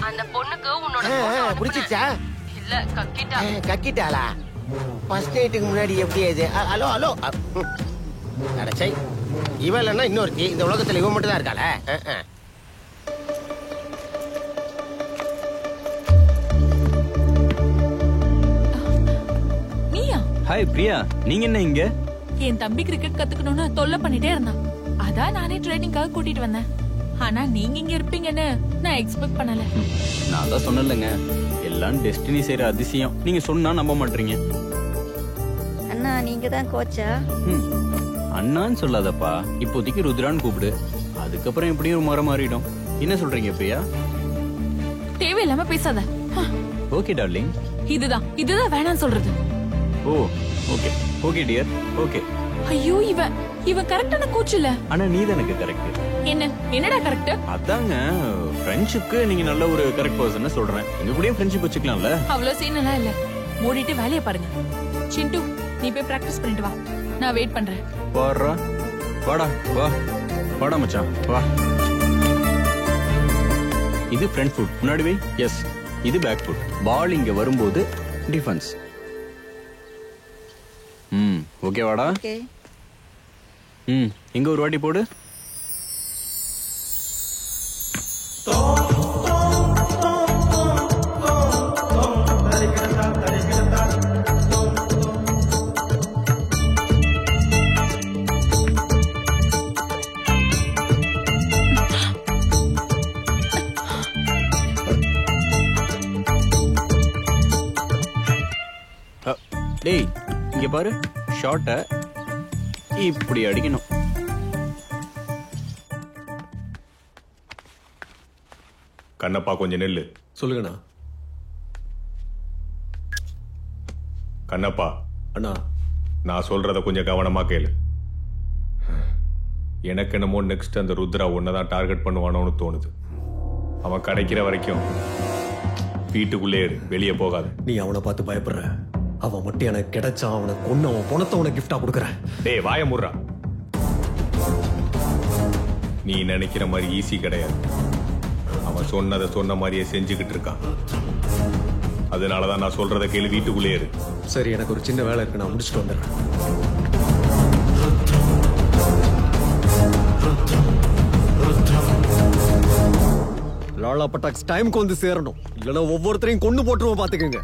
அந்த பொண்ணுக்கு உன்னோட புடிச்சிச்சா? இல்ல கக்கிட்டா. கக்கிட்டாளா? ஃபர்ஸ்ட் நைட்டுக்கு முன்னாடி எப்படி இது? Hello hello. அடச்சை, இவ இல்லைன்னா இன்னொருத்தி. இந்த உலகத்துல இவன் மட்டும் தான் இருக்காள. நீயா? ஹாய் பிரியா, நீங்க என்ன இங்க? என் தம்பி கிரிக்கெட் கத்துக்கணும்னு தொல்லை பண்ணிட்டே இருந்தான். அதான் நானே ட்ரைனிங்காக கூட்டிட்டு வந்தேன். ஆனா நீங்க இங்க இருப்பீங்கன்னு நான் எக்ஸ்பெக்ட் பண்ணல. நான் தான் சொன்னேன்லங்க, எல்லாம் டெஸ்டினி செய்யற அதிசயம். நீங்க சொன்னா நம்ப மாட்டீங்க. அண்ணா நீங்க தான் கோச்சா? அண்ணான்னு சொல்லாதப்பா, இப்போதைக்கு ருத்ரான்னு கூப்பிடு. அதுக்கப்புறம் எப்படியும் ஒரு மரம் மாறிடும். என்ன சொல்றீங்க பிரியா? தேவையில்லாம பேசாத. Okay darling. இதுதான் வேணாம் சொல்றது. ஓ ஓகே ஓகே டியர் ஓகே. ஐயோ இவன் கரெக்டான கோச் இல்ல. ஆனா நீ தான் எனக்கு கரெக்ட். என்னடா கரெக்ட்? அதாங்க ஃப்ரெண்ட்ஷிப்க்கு நீங்க நல்ல ஒரு கரெக்ட் பர்சன் சொல்றேன். எங்க கூடயே ஃப்ரெண்ட்ஷிப் வச்சுக்கலாம்ல. அவ்வளவு சீன் எல்லாம் இல்ல. மூடிட்டு வேலைய பாருங்க. சிண்டு நீ போய் பிராக்டிஸ் பண்ணிட்டு வா, நான் வெயிட் பண்றேன். வாடா வாடா மச்சான் வா. இது ஃப்ரண்ட் ஃபுட், முன்னாடி வை. எஸ், இது பேக் ஃபுட். பால் இங்க வரும்போது டிஃபென்ஸ். ஓகே வாடா. இங்க ஒரு வாட்டி போடு. டேய் இங்க பாரு, ஷார்ட்ட இப்படி அடிக்கணும். கண்ணப்பா கொஞ்சம் நெல்லு. சொல்லுங்கண்ணா. கண்ணப்பா அண்ணா, நான் சொல்றத கொஞ்சம் கவனமா கேளு. எனக்கு என்னமோ நெக்ஸ்ட் அந்த ருத்ரா ஒன்னதான் டார்கெட் பண்ணுவானோன்னு தோணுது. அவன் கிடைக்கிற வரைக்கும் வீட்டுக்குள்ளே வெளியே போகாது. நீ அவனை பார்த்து பயப்படுற. அவன் மட்டும் எனக்கு கிடைச்சா அவனை கொன்னு அவன் பணத்தை உனக்கு கிஃப்டா கொடுக்குறேன். டேய் வாய முர்றா. நீ நினைக்கிற மாதிரி ஈஸி கிடையாது. அவன் சொன்னதை சொன்ன மாதிரியே செஞ்சுக்கிட்டு இருக்கான். அதனாலதான் நான் சொல்றத கேள்வி, வீட்டுக்குள்ளே இரு. சரி, எனக்கு ஒரு சின்ன வேலை இருக்கு, நான் முடிச்சுட்டு வந்துடுறேன். லாலா பட்டாக்ஸ் டைமுக்கு வந்து சேரணும், இல்லைன்னா ஒவ்வொருத்தரையும் கொண்டு போட்டுருவோம். பாத்துக்கங்க.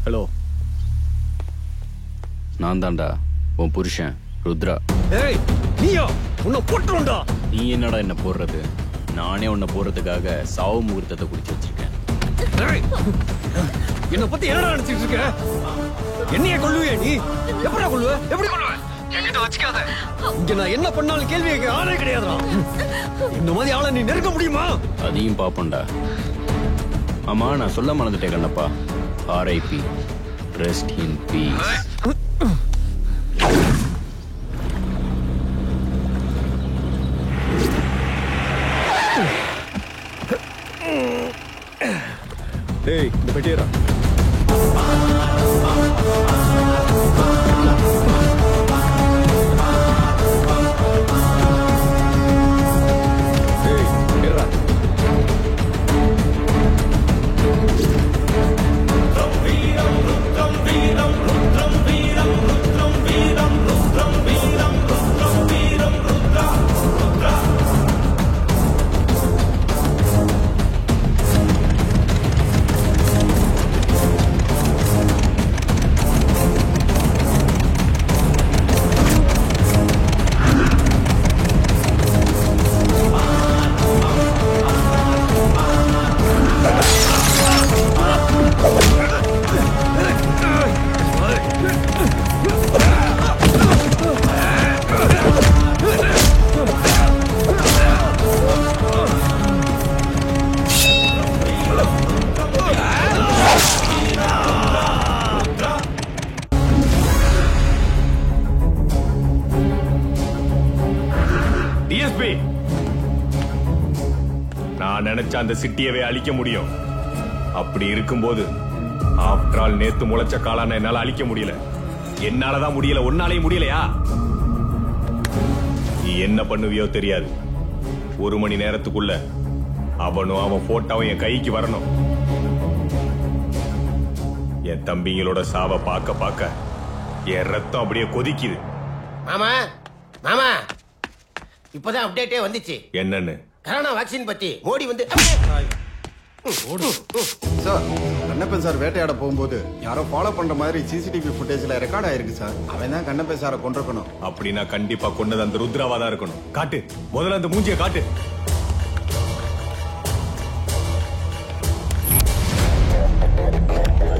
ஹலோ, நான் தான்டா உன் புருஷன் ருத்ரா. ஏய் நீயா? உன்னை போட்டுறோம்டா. நீ என்னடா என்ன போடுறது? நானே உன்னை போடுறதுக்காக சாவு முகூர்த்தத்தை குடிச்சு வச்சிருக்கேன். என்ன பத்தி என்னடா நினைச்சிட்டு இருக்க? என்னைய கொல்லுவே நீ? எப்படா கொல்லுவ? எப்படி கொல்லுவ? என்கிட்ட வச்சுக்காத. இங்க நான் என்ன பண்ணாலும் கேள்வி கேட்க ஆளே கிடையாதுடா. இந்த மாதிரி ஆளை நீ நெருங்க முடியுமா? அதையும் பாப்போம்டா. ஆமா, நான் சொல்ல மறந்துட்டேன் Kannappa. RIP, rest in peace. டேய் இந்த பெட்டியரா. டேய் ஏறா. நினைச்சா அந்த சிட்டியவே அழிக்க முடியும். அப்படி இருக்கும்போது ஆஃப்டர் ஆல் நேத்து முளைச்ச காளான என்னால அழிக்க முடியல. என்னாலதான் முடியல, ஒன்னாலையும் முடியலையா? நீ என்ன பண்ணுவியோ தெரியாது. 1 மணி நேரத்துக்குள்ள அவனும் அவன் போட்டோவும் என் கைக்கு வரணும். என் தம்பிங்களோட சாவை பார்க்க பார்க்க என் ரத்தம் அப்படியே கொதிக்குது. மாமா மாமா இப்பதான் அப்டேட்டே வந்துச்சு. என்னன்னு? கரோனா வேக்சின் பத்தி மோடி வந்து சார், கண்ணப்பன் சார் வேட்டையாட போகும்போது யாரோ ஃபாலோ பண்ற மாதிரி சிசிடிவி ஃபுட்டேஜ்ல ரெக்கார்ட் ஆயிருக்கு சார். அவன் தான் கண்ணப்பன் சாரை கொண்டிருக்கணும். அப்படின்னா கண்டிப்பா கொண்டது அந்த ருத்ராவா தான் இருக்கணும். காட்டு, முதல்ல அந்த மூஞ்சியை காட்டு.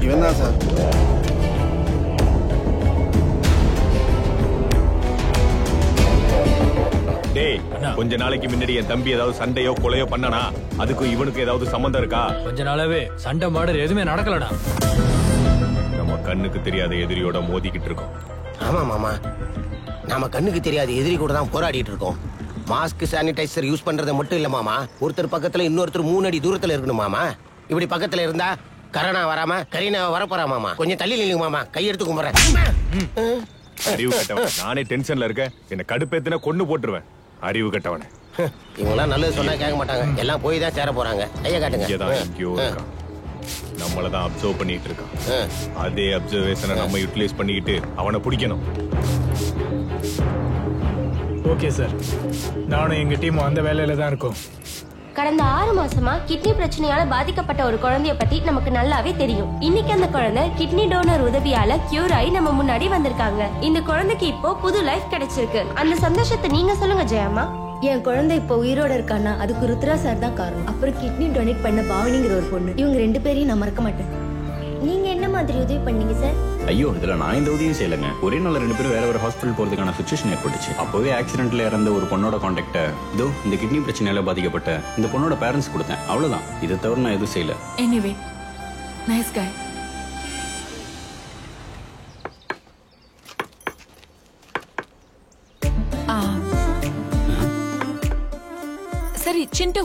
இவன் தான் சார். டேய், கொஞ்ச நாளைக்கு முன்னாடி என் தம்பி ஏதாவது சண்டையோ கொலையோ பண்ணனா அதுக்கும் இவனுக்கு ஏதாவது சம்பந்தம் இருக்கா? கொஞ்ச நாளாவே சண்டை மாடர் எதுவுமே நடக்கலடா. நம்ம கண்ணுக்கு தெரியாத எதிரியோட மோதிக்கிட்டு இருக்கோம். ஆமா மாமா, நாம கண்ணுக்கு தெரியாத எதிரி கூட தான் போராடிட்டு இருக்கோம். மாஸ்க், சானிடைசர் யூஸ் பண்றது மட்டும் இல்ல மாமா, ஒருத்தர் பக்கத்துல இன்னொருத்தர் 3 அடி தூரத்துல இருக்கணும் மாமா. இப்படி பக்கத்துல இருந்தா கரோனா வராம கரீனா வரப்போறா மாமா. கொஞ்சம் தள்ளி நில்லுங்க மாமா, கையெடுத்து கும்பிடுறேன். அறிவு கட்டவன், நானே டென்ஷன்ல இருக்கேன். என்ன கடுப்பேத்தினா கொன்னு போட்டுருவேன். அறிவு கட்டவனே. இவங்களாம் நல்லது சொன்னா கேட்க மாட்டாங்க, எல்லாம் போய் தான் சேர போறாங்க. கைய காட்டுங்க. எங்கேயோ இருக்கான், நம்மளதான் அப்சர்வ் பண்ணிட்டு இருக்கான். அதே அப்சர்வேஷனை நம்ம யூட்டிலைஸ் பண்ணிக்கிட்டு அவனை பிடிக்கணும். ஓகே சார், நானும் எங்க டீமும் அந்த வேலையில தான் இருக்கோம். கடந்த 6 மாசமா கிட்னி பிரச்சனையால பாதிக்கப்பட்ட ஒரு குழந்தைய பத்தி நமக்கு நல்லாவே தெரியும். இன்னைக்கு அந்த குழந்தை கிட்னி டோனர் உதவியால கியூர் ஆகி நம்ம முன்னாடி வந்திருக்காங்க. இந்த குழந்தைக்கு இப்போ புது லைஃப் கிடைச்சிருக்கு. அந்த சந்தோஷத்தை நீங்க சொல்லுங்க ஜெயம்மா. என் குழந்தை இப்போ உயிரோட இருக்கானா அதுக்கு ருத்ரா சார் தான் காரணம். அப்புறம் கிட்னி டொனேட் பண்ண பாவனிங்கிற ஒரு பொண்ணு. இவங்க 2 பேரையும் நான் மறக்க மாட்டேன். நீங்க என்ன மாதிரி உதவி பண்ணீங்க சார்? ஐயோ, இதுல நான் இந்த உதவியும் செய்யலங்க. ஒரே நாள் 2 பேரும் வேற வேற ஹாஸ்பிட்டல் போறதுக்கான சிச்சுவேஷன் ஏற்பட்டுச்சு. அப்பவே ஆக்சிடென்ட்ல இறந்த ஒரு பொண்ணோட கான்டாக்ட இதோ இந்த கிட்னி பிரச்சனையால பாதிக்கப்பட்ட இந்த பொண்ணோட பேரண்ட்ஸ் கொடுத்தேன். அவ்வளவுதான். இதை தவிர நான் எதுவும் செய்யல. Anyway nice guy. சரி சிண்டு,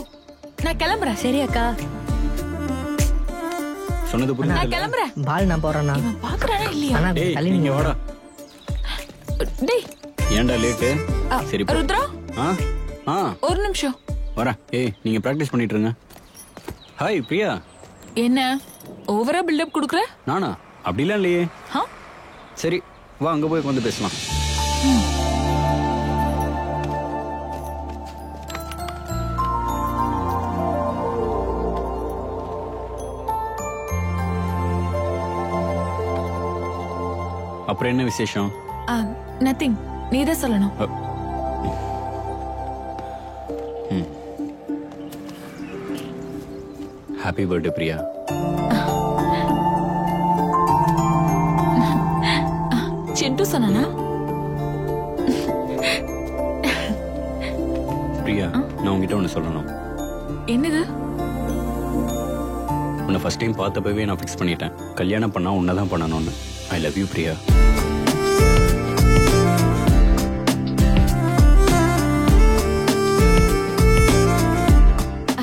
நான் கிளம்புறேன். சரி அக்கா. சொன்னது புரியுது. நான் கிளம்புறேன். பால் நான் போறேனா? இவன் பாக்குறானா இல்லையா? டேய், நீங்க வாடா. டேய், ஏன்டா லேட்? சரி போ. ருத்ரா, ஒரு நிமிஷம் வரேன். ஏய், நீங்க பிராக்டிஸ் பண்ணிட்டு இருங்க. ஹாய் பிரியா. என்ன ஓவரா பில்டப் குடுக்குற? நானா? அப்படிலாம் இல்லையே. சரி வா, அங்க போய் வந்து பேசலாம். அப்புறம் என்ன விசேஷம்? நத்திங், நீதான் சொல்லணும். Happy birthday Priya. சிண்டு சொன்னானா? பிரியா, நான் உங்ககிட்ட ஒண்ணு சொல்லணும். என்னது? உன்னை ஃபர்ஸ்ட் டைம் பார்த்தப்பவே நான் ஃபிக்ஸ் பண்ணிட்டேன். கல்யாணம் பண்ணா உன்னதான் பண்ணணும்னு. I love you Priya.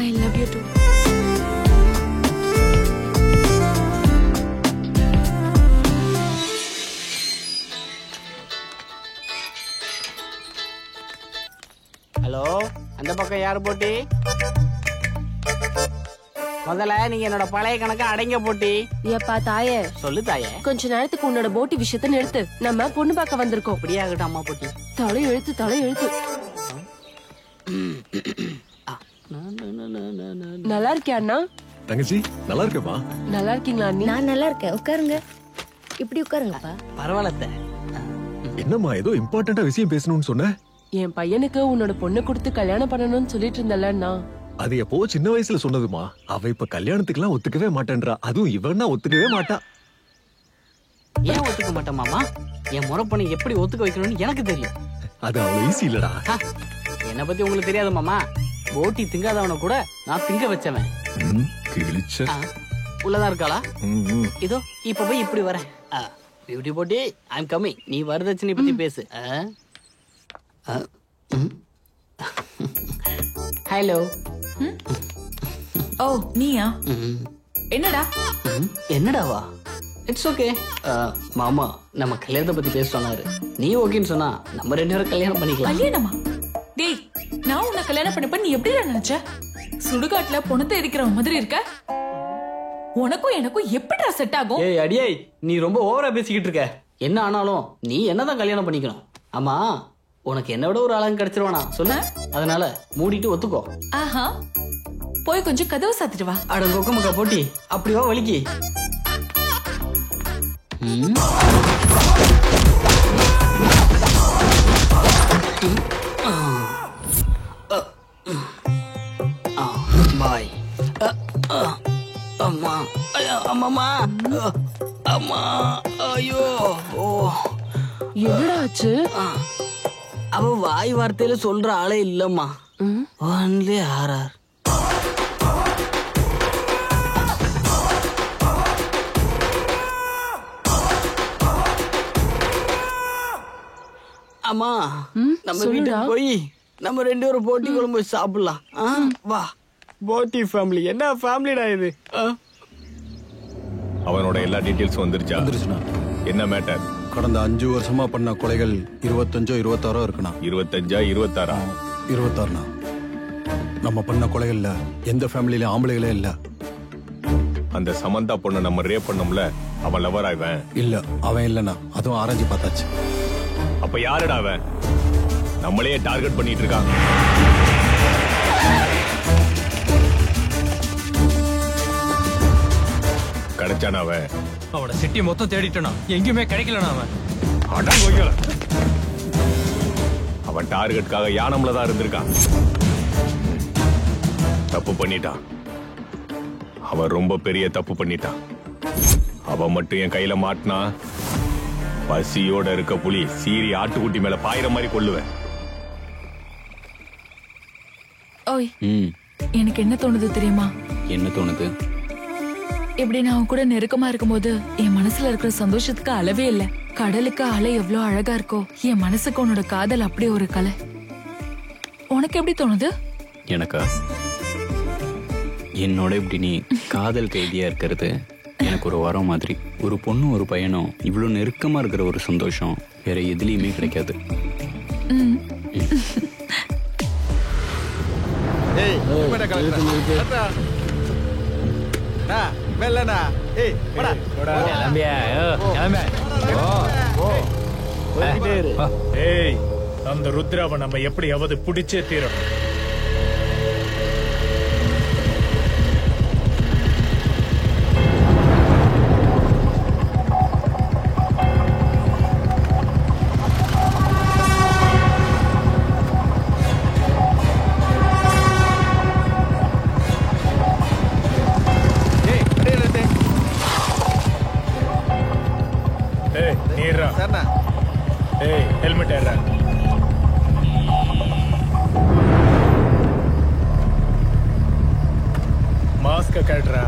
I love you to. Hello, அந்த பக்கம் யாரு போட்டி? முதல்ல நீங்க என்னோட பழைய கணக்க அடைங்க போட்டி. ஏப்பா தாயே, சொல்லு தாயே. கொஞ்ச நேரத்துக்கு உன்னோட போட்டி விஷயத்த நிறுத்து. நம்ம பொண்ணு பார்க்க வந்திருக்கோம். அப்படியே ஆகட்டும் அம்மா போட்டி. தலை எழுத்து. நல்லா இருக்கியா அண்ணா? தங்கச்சி நல்லா இருக்கேப்பா. நல்லா இருக்கீங்களா அண்ணி? நான் நல்லா இருக்கேன். உட்காருங்க. இப்படி உட்காருங்கப்பா. பரவாயில்ல. என்னம்மா ஏதோ இம்பார்ட்டண்டா விஷயம் பேசணும்னு சொன்ன? என் பையனுக்கு உன்னோட பொண்ணு கொடுத்து கல்யாணம் பண்ணணும்னு சொல்லிட்டு இருந்தல அண்ணா. அது எப்போ சின்ன வயசுல சொன்னதுமா. அவ இப்ப கல்யாணத்துக்குலாம் ஒத்துக்கவே மாட்டேன்றா. அதுவும் இவன்னா ஒத்துக்கவே மாட்டா. ஏன் ஒத்துக்க மாட்டேன் மாமா? என் முறை பண்ணி எப்படி ஒத்துக்க வைக்கணும்னு எனக்கு தெரியும். அது அவ்வளவு ஈஸி இல்லடா. என்ன பத்தி உங்களுக்கு தெரியாது மாமா. போட்டி திங்காதவன கூட நான் திங்க வச்சவன். கிழிச்ச. உள்ளதான் இருக்காளா? இதோ இப்ப போய் இப்படி வரேன். பியூட்டி போட்டி, ஐ அம் கமிங். நீ வரதட்சணை பத்தி பேசு. ஹலோ. ஓ நீயா? என்னடா? என்னடாவா? It's okay. மாமா நம்ம கல்யாணத்தை பத்தி பேச சொன்னாரு. நீ ஓகேன்னு சொன்னா நம்ம 2 பேரும் கல்யாணம் பண்ணிக்கலாம். கல்யாணமா? டேய், நான் உன்னை கல்யாணம் பண்ணப்ப நீ எப்படி நினைச்ச? சுடுகாட்டுல பொணத்தை இருக்கிற மாதிரி இருக்க. உனக்கும் எனக்கும் எப்படிடா செட் ஆகும்? ஏய் அடியே, நீ ரொம்ப ஓவரா பேசிக்கிட்டு இருக்க. என்ன ஆனாலும் நீ என்னதான் கல்யாணம் பண்ணிக்கணும். ஆமா, உனக்கு என்ன விட ஒரு அழகு கிடைச்சிருவானா சொல்லு. அதனால மூடிட்டு ஒத்துக்கோ. ஆஹா, போய் கொஞ்சம் கதவை சாத்திட்டு வா. அட கொக்கமக்கா போட்டி, அப்படி வா வலிக்கு. பாய். அம்மா, அம்மா, அம்மா, ஐயோ. என்னடா ஆச்சு? அவ வாய் வார்த்தையில சொல்ற ஆளே இல்லம்மா. Only RR. அம்மா, நம்ம வீட்டுக்கு போய் நம்ம 2 பேரும் போட்டி குழம்பு சாப்பிடலாம். வா. போட்டி ஃபேமிலி என்ன ஃபேமிலிடா இது? அவனோட எல்லா டீடைல்ஸும் வந்துருச்சுனா என்ன மேட்டர்? கடந்த 5 வருஷமா பண்ண கொலைகள் 25 26 இருக்குண்ணா. 25 26 26ண்ணா. நம்ம பண்ண கொலைகள்ல எந்த ஃபேமிலியில ஆம்பளைகளே இல்ல. அந்த சமந்தா பொண்ணு நம்ம ரேப் பண்ணோம்ல, அவன் லவர் ஆயிவன் இல்ல. அவன் இல்லனா, அதுவும் ஆரஞ்சு பார்த்தாச்சு. அப்ப யாருடா அவன்? நம்மளே டார்கெட் பண்ணிட்டு இருக்கான். கிடைச்சானா அவன்? அவட சிட்டி மொத்தம் தேடிட்டனா, எங்கேயுமே கிடைக்கலனா அவன். அதான் கோயில அவன் டார்கெட்காக யானம்ல தான் இருந்திருக்கான். தப்பு பண்ணிட்டான். அவன் ரொம்ப பெரிய தப்பு பண்ணிட்டான். அவன் மட்டும் என் கையில மாட்டினா பசியோட இருக்க புலி சீரி ஆட்டுக்குட்டி மேல பாயிர மாதிரி கொள்ளுவேன். ஓய், எனக்கு என்ன தோணுது தெரியுமா? என்ன தோணுது? இப்படி நான் அவன் கூட நெருக்கமா இருக்கும்போது என் மனசுல இருக்கிற சந்தோஷத்துக்கு அளவே இல்ல. கடலுக்கு அலை எவ்வளவு அழகா இருக்கோ, என் மனசுக்கு உன்னோட காதல் அப்படியே ஒரு கலை. உனக்கு எப்படி தோணுது? எனக்கா? என்னோட இப்படி நீ காதல் கைதியா இருக்கிறது எனக்கு ஒரு வரம் மாதிரி. ஒரு பொண்ணு ஒரு பையனும் இவ்வளவு நெருக்கமா இருக்கிற ஒரு சந்தோஷம் வேற எதுலயுமே கிடைக்காது. அந்த ருத்ராவை நம்ம எப்படியாவது பிடிச்சே தீரும். ஹெல்மெட் ஏறா. மாஸ்க கட்டுறா.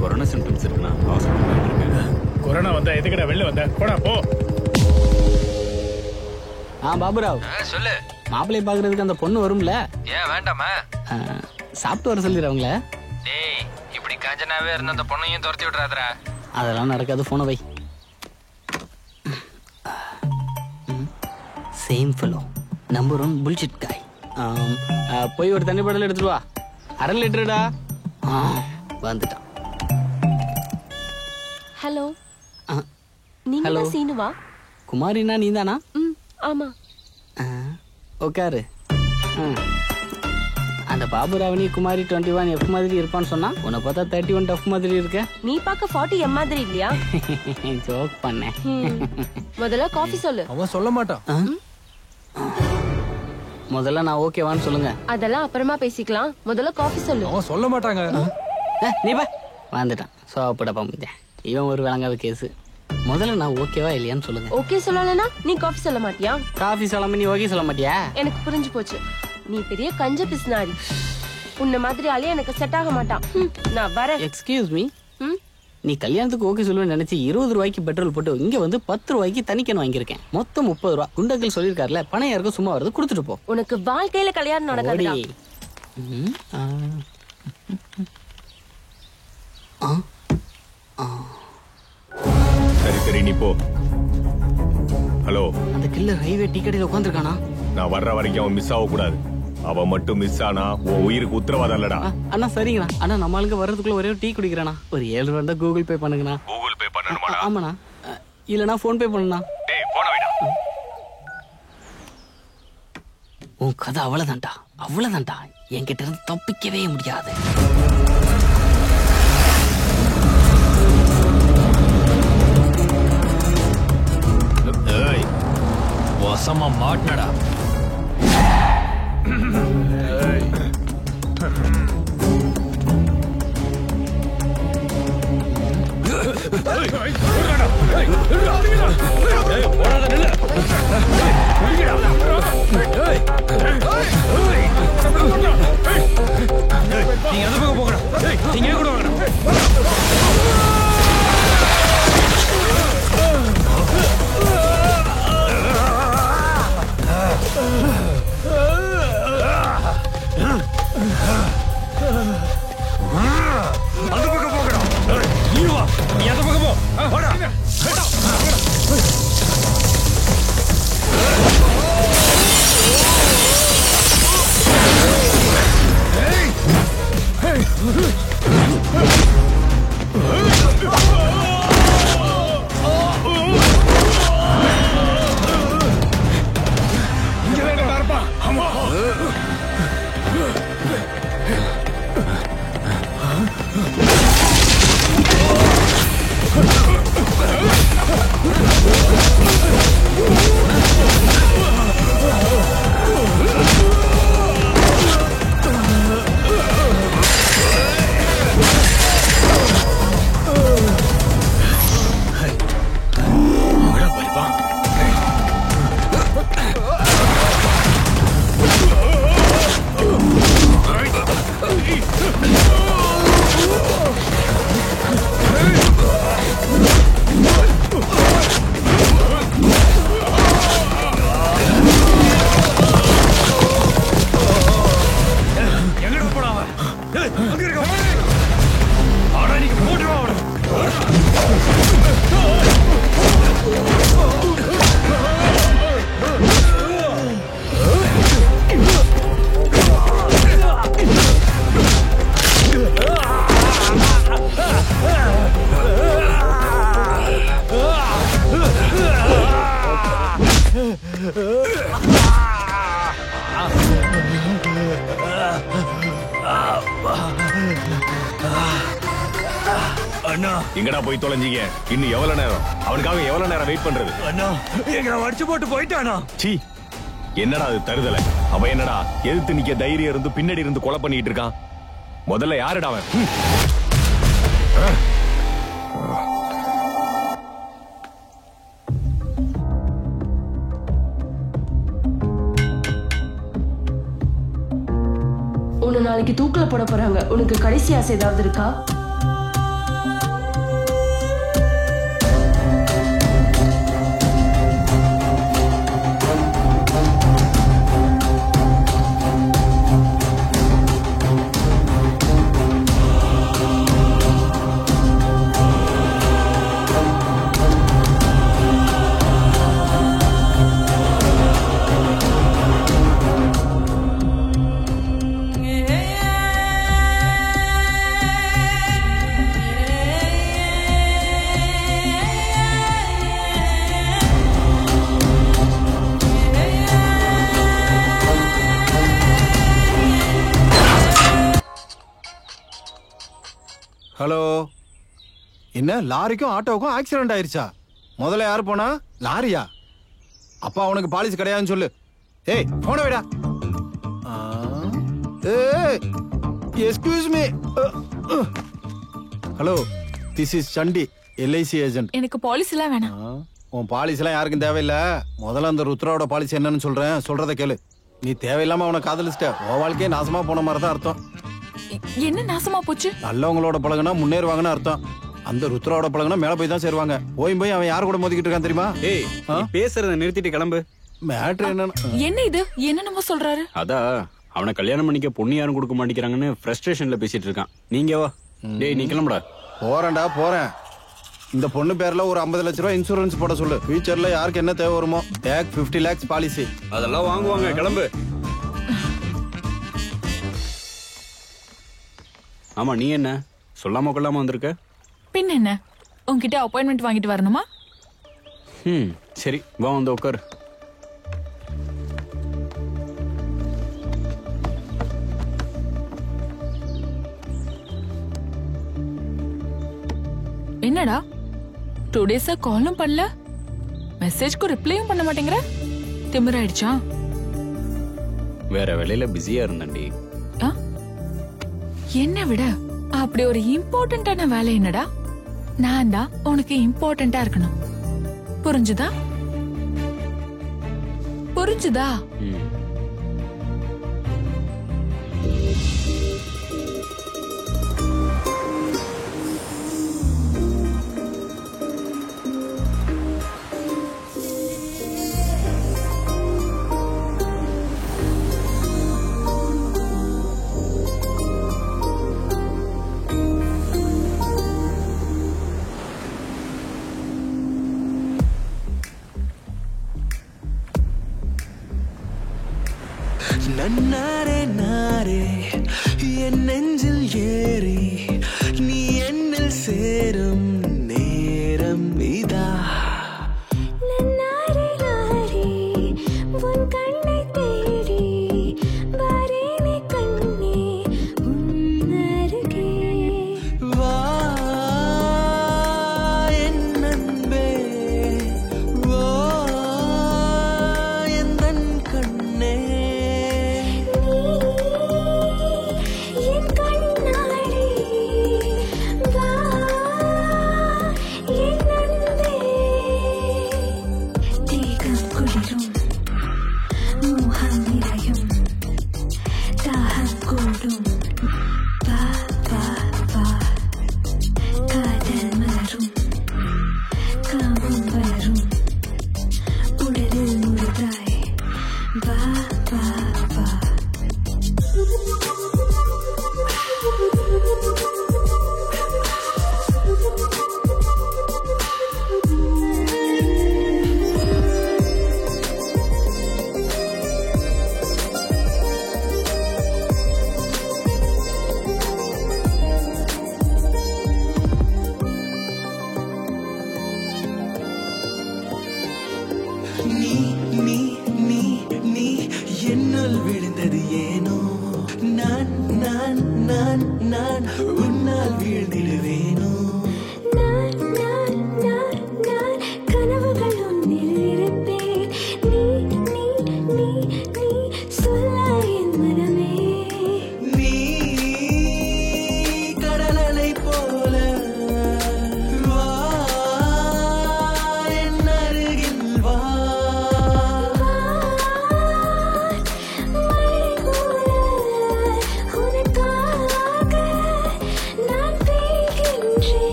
கொரோனா சிம்டம்ஸ் இருக்குண்ணா, ஹாஸ்பிட்டல் போயிட்டு இருக்கேன். கொரோனா வந்தா எதுக்கடா வெளில வந்த? போடா போ. பாபுராவ் சொல்லு. மாப்பிள்ளை பாக்குறதுக்கு அந்த பொண்ணு வரும்ல? ஏன் வேண்டாமா? சாப்பிட்டு வர சொல்லிடுறவங்கள. டேய், இப்படி காஞ்சனாவே இருந்த அந்த பொண்ணையும் துரத்தி விட்டுறாதடா. அதெல்லாம் நடக்காது, போன வை. சேம் ஃபெலோ, நம்பர் 1 புல்ஷிட் காய். போய் ஒரு தண்ணி பாட்டில் எடுத்துட்டு வா. 1/2 லிட்டருடா. வந்துட்டான். ஹலோ, நீங்க சீனுவா? குமாரினா நீதானா? ஆமா. உட்காரு. அந்த பாபுராவணி குமாரி 21 F மாதிரி இருப்பான்னு சொன்னா, உன்னை பார்த்தா 31 F மாதிரி இருக்க. நீ பார்க்க 40 M மாதிரி இல்லையா? ஜோக் பண்ணேன். முதல்ல காஃபி சொல்லு. அவன் சொல்ல மாட்டான். முதல்ல நான் ஓகேவான்னு சொல்லுங்க. அதெல்லாம் அப்புறமா பேசிக்கலாம். முதல்ல காஃபி சொல்லு. அவன் சொல்ல மாட்டாங்க. நீ பா. வந்துட்டான் சோப்பட பம்புட்டேன். இவன் ஒரு விளங்காத கேஸ். முதல்ல நான் ஓகேவா இல்லையான்னு சொல்லுங்க. ஓகே சொல்லலனா நீ காஃபி சொல்ல மாட்டியா? காஃபி சொல்லாம நீ ஓகே சொல்ல மாட்டியா? எனக்கு புரிஞ்சு போச்சு. நீ பெரிய கஞ்ச பிஸ்னாரி. உன்ன மாதிரி ஆளே எனக்கு செட் ஆக மாட்டான். நான் வரேன். எக்ஸ்கியூஸ் மீ, நீ கல்யாணத்துக்கு ஓகே சொல்லுவேன்னு நினைச்சு 20 ரூபாய்க்கு பெட்ரோல் போட்டு இங்க வந்து 10 ரூபாய்க்கு தனிக்கன் வாங்கியிருக்கேன். மொத்தம் 30 ரூபா. குண்டக்கல் சொல்லியிருக்காருல, பணம் யாருக்கும் சும்மா வருது, கொடுத்துட்டு போ. உனக்கு வாழ்க்கையில கல்யாணம் நடக்காதுடா. சரி சரி நீ போ. ஹலோ, அந்த கில்லர் ஹைவே டீ கடையில் உட்காந்துருக்கானா? நான் வர்ற வரைக்கும் அவன் மிஸ் ஆக கூடாது. அவன் மட்டும் மிஸ் ஆனா உன் உயிருக்கு உத்தரவாதம் இல்லடா. அண்ணா சரிங்கண்ணா. அண்ணா நம்ம ஆளுங்க வர்றதுக்குள்ள ஒரே ஒரு டீ குடிக்கிறேண்ணா. ஒரு 7 ரூபா தான் கூகுள் பே பண்ணுங்கண்ணா. கூகுள் பே பண்ணணுமாடா? ஆமாண்ணா. இல்லண்ணா போன் பே பண்ணுண்ணா. டேய் போன வைடா. உன் கதை அவ்வளவுதான்டா, அவ்வளவுதான்டா. என்கிட்ட இருந்து தப்பிக்கவே முடியாது. வசமா மாட்டினடா. நீங்க அந்த பக்கம் போகணும். நீங்க கூட வாங்க. அந்த பக்கம் போகணும். நீ வா. நீ அந்த பக்கம் போ. வாடா. இங்க வேண்டாம் இருப்பா. ஆமா. எங்கடா போய் தொலைஞ்சீங்க? இன்னும் எவ்வளவு நேரம்? அவனுக்காக எவ்வளவு நேரம் வெயிட் பண்றது? அண்ணா எங்களை அடிச்சு போட்டு போயிட்டானா? சீ, என்னடா அது தருதல? அவன் என்னடா எதிர்த்து நிக்க தைரியம் இருந்து பின்னாடி இருந்து கொலை பண்ணிட்டு இருக்கான்? முதல்ல யாருடா அவன்? உன்னை நாளைக்கு தூக்கில போட போறாங்க. உனக்கு கடைசி ஆசை ஏதாவது இருக்கா? ஹலோ, என்ன லாரிக்கும் ஆட்டோவுக்கும் ஆக்சிடென்ட் ஆயிருச்சா? முதல்ல யாரு போனா? லாரியா? அப்பா அவனுக்கு பாலிசி கிடையாதுன்னு சொல்லு. ஏய் போன விடா. ஏய் excuse me. Hello, this is Sandy, LIC agent. எனக்கு பாலிசி எல்லாம் வேணாம். உன் பாலிசி எல்லாம் யாருக்கும் தேவையில்லை. முதல்ல அந்த ருத்ராவோட பாலிசி என்னன்னு சொல்றேன், சொல்றத கேளு. நீ தேவையில்லாம அவனை காதலிச்சிட்ட, உன் வாழ்க்கையே நாசமா போன மாதிரி தான் அர்த்தம். என்ன நாசமா போச்சு? நல்லவங்களோட பழகுனா முன்னேறுவாங்கன்னு அர்த்தம். அந்த ருத்ராவோட பழகுனா மேல போய் தான் சேருவாங்க. போய் அவன் யாரு கூட மோதிக்கிட்டு இருக்கான் தெரியுமா? ஏய் பேசுறத நிறுத்திட்டு கிளம்பு. மேட்ரு என்ன இது என்னென்னமோ சொல்றாரு? அதான் அவனை கல்யாணம் பண்ணிக்க பொண்ணு யாரும் கொடுக்க மாட்டேங்கிறாங்கன்னு ஃப்ரஸ்ட்ரேஷன்ல பேசிட்டு இருக்கான். நீங்க வா. டேய் நீ கிளம்புடா. போறேன்டா போறேன். இந்த பொண்ணு பேர்ல ஒரு 50 லட்ச ரூபாய் இன்சூரன்ஸ் போட சொல்லு. ஃபியூச்சர்ல யாருக்கு என்ன தேவை வருமோ டேக் 50 lakhs பாலிசி அதெல்லாம் வாங்குவாங்க. கிளம்பு. ஆமா நீ என்ன சொல்லாம கொள்ளாம வந்திருக்க? பின் என்ன உன்கிட்ட அப்பாயின்மெண்ட் வாங்கிட்டு வரணுமா? சரி வா வந்து உட்கார். என்னடா 2 days காலும் பண்ணல, மெசேஜ்க்கு ரிப்ளையும் பண்ண மாட்டேங்கிற? திமிராயிடுச்சா? வேற வேலையில பிஸியா இருந்தேன்டி. என்ன விட அப்படி ஒரு இம்பார்ட்டன்டான வேலை என்னடா? நான் தான் உனக்கு இம்பார்ட்டன்டா இருக்கணும். புரிஞ்சுதா? புரிஞ்சுதா? நன்னாரே நாரே என் நெஞ்சில் ஏறி நீ என்னில் சேரும் நேரம் இதா. நன்னாரே நாரே உன் கண்ணை தேடி வரேனே கண்ணே உன் அருகே வா என் அன்பே வா எந்தன் கண்ணே உன்னால் வீழ்ந்திடுவேனோ கனவுகள் ஒன்றில் இருப்பேன் நீ நீ நீ நீ சொல்ல என் மனமே நீ கடலலை போல வா என் அருகில் வா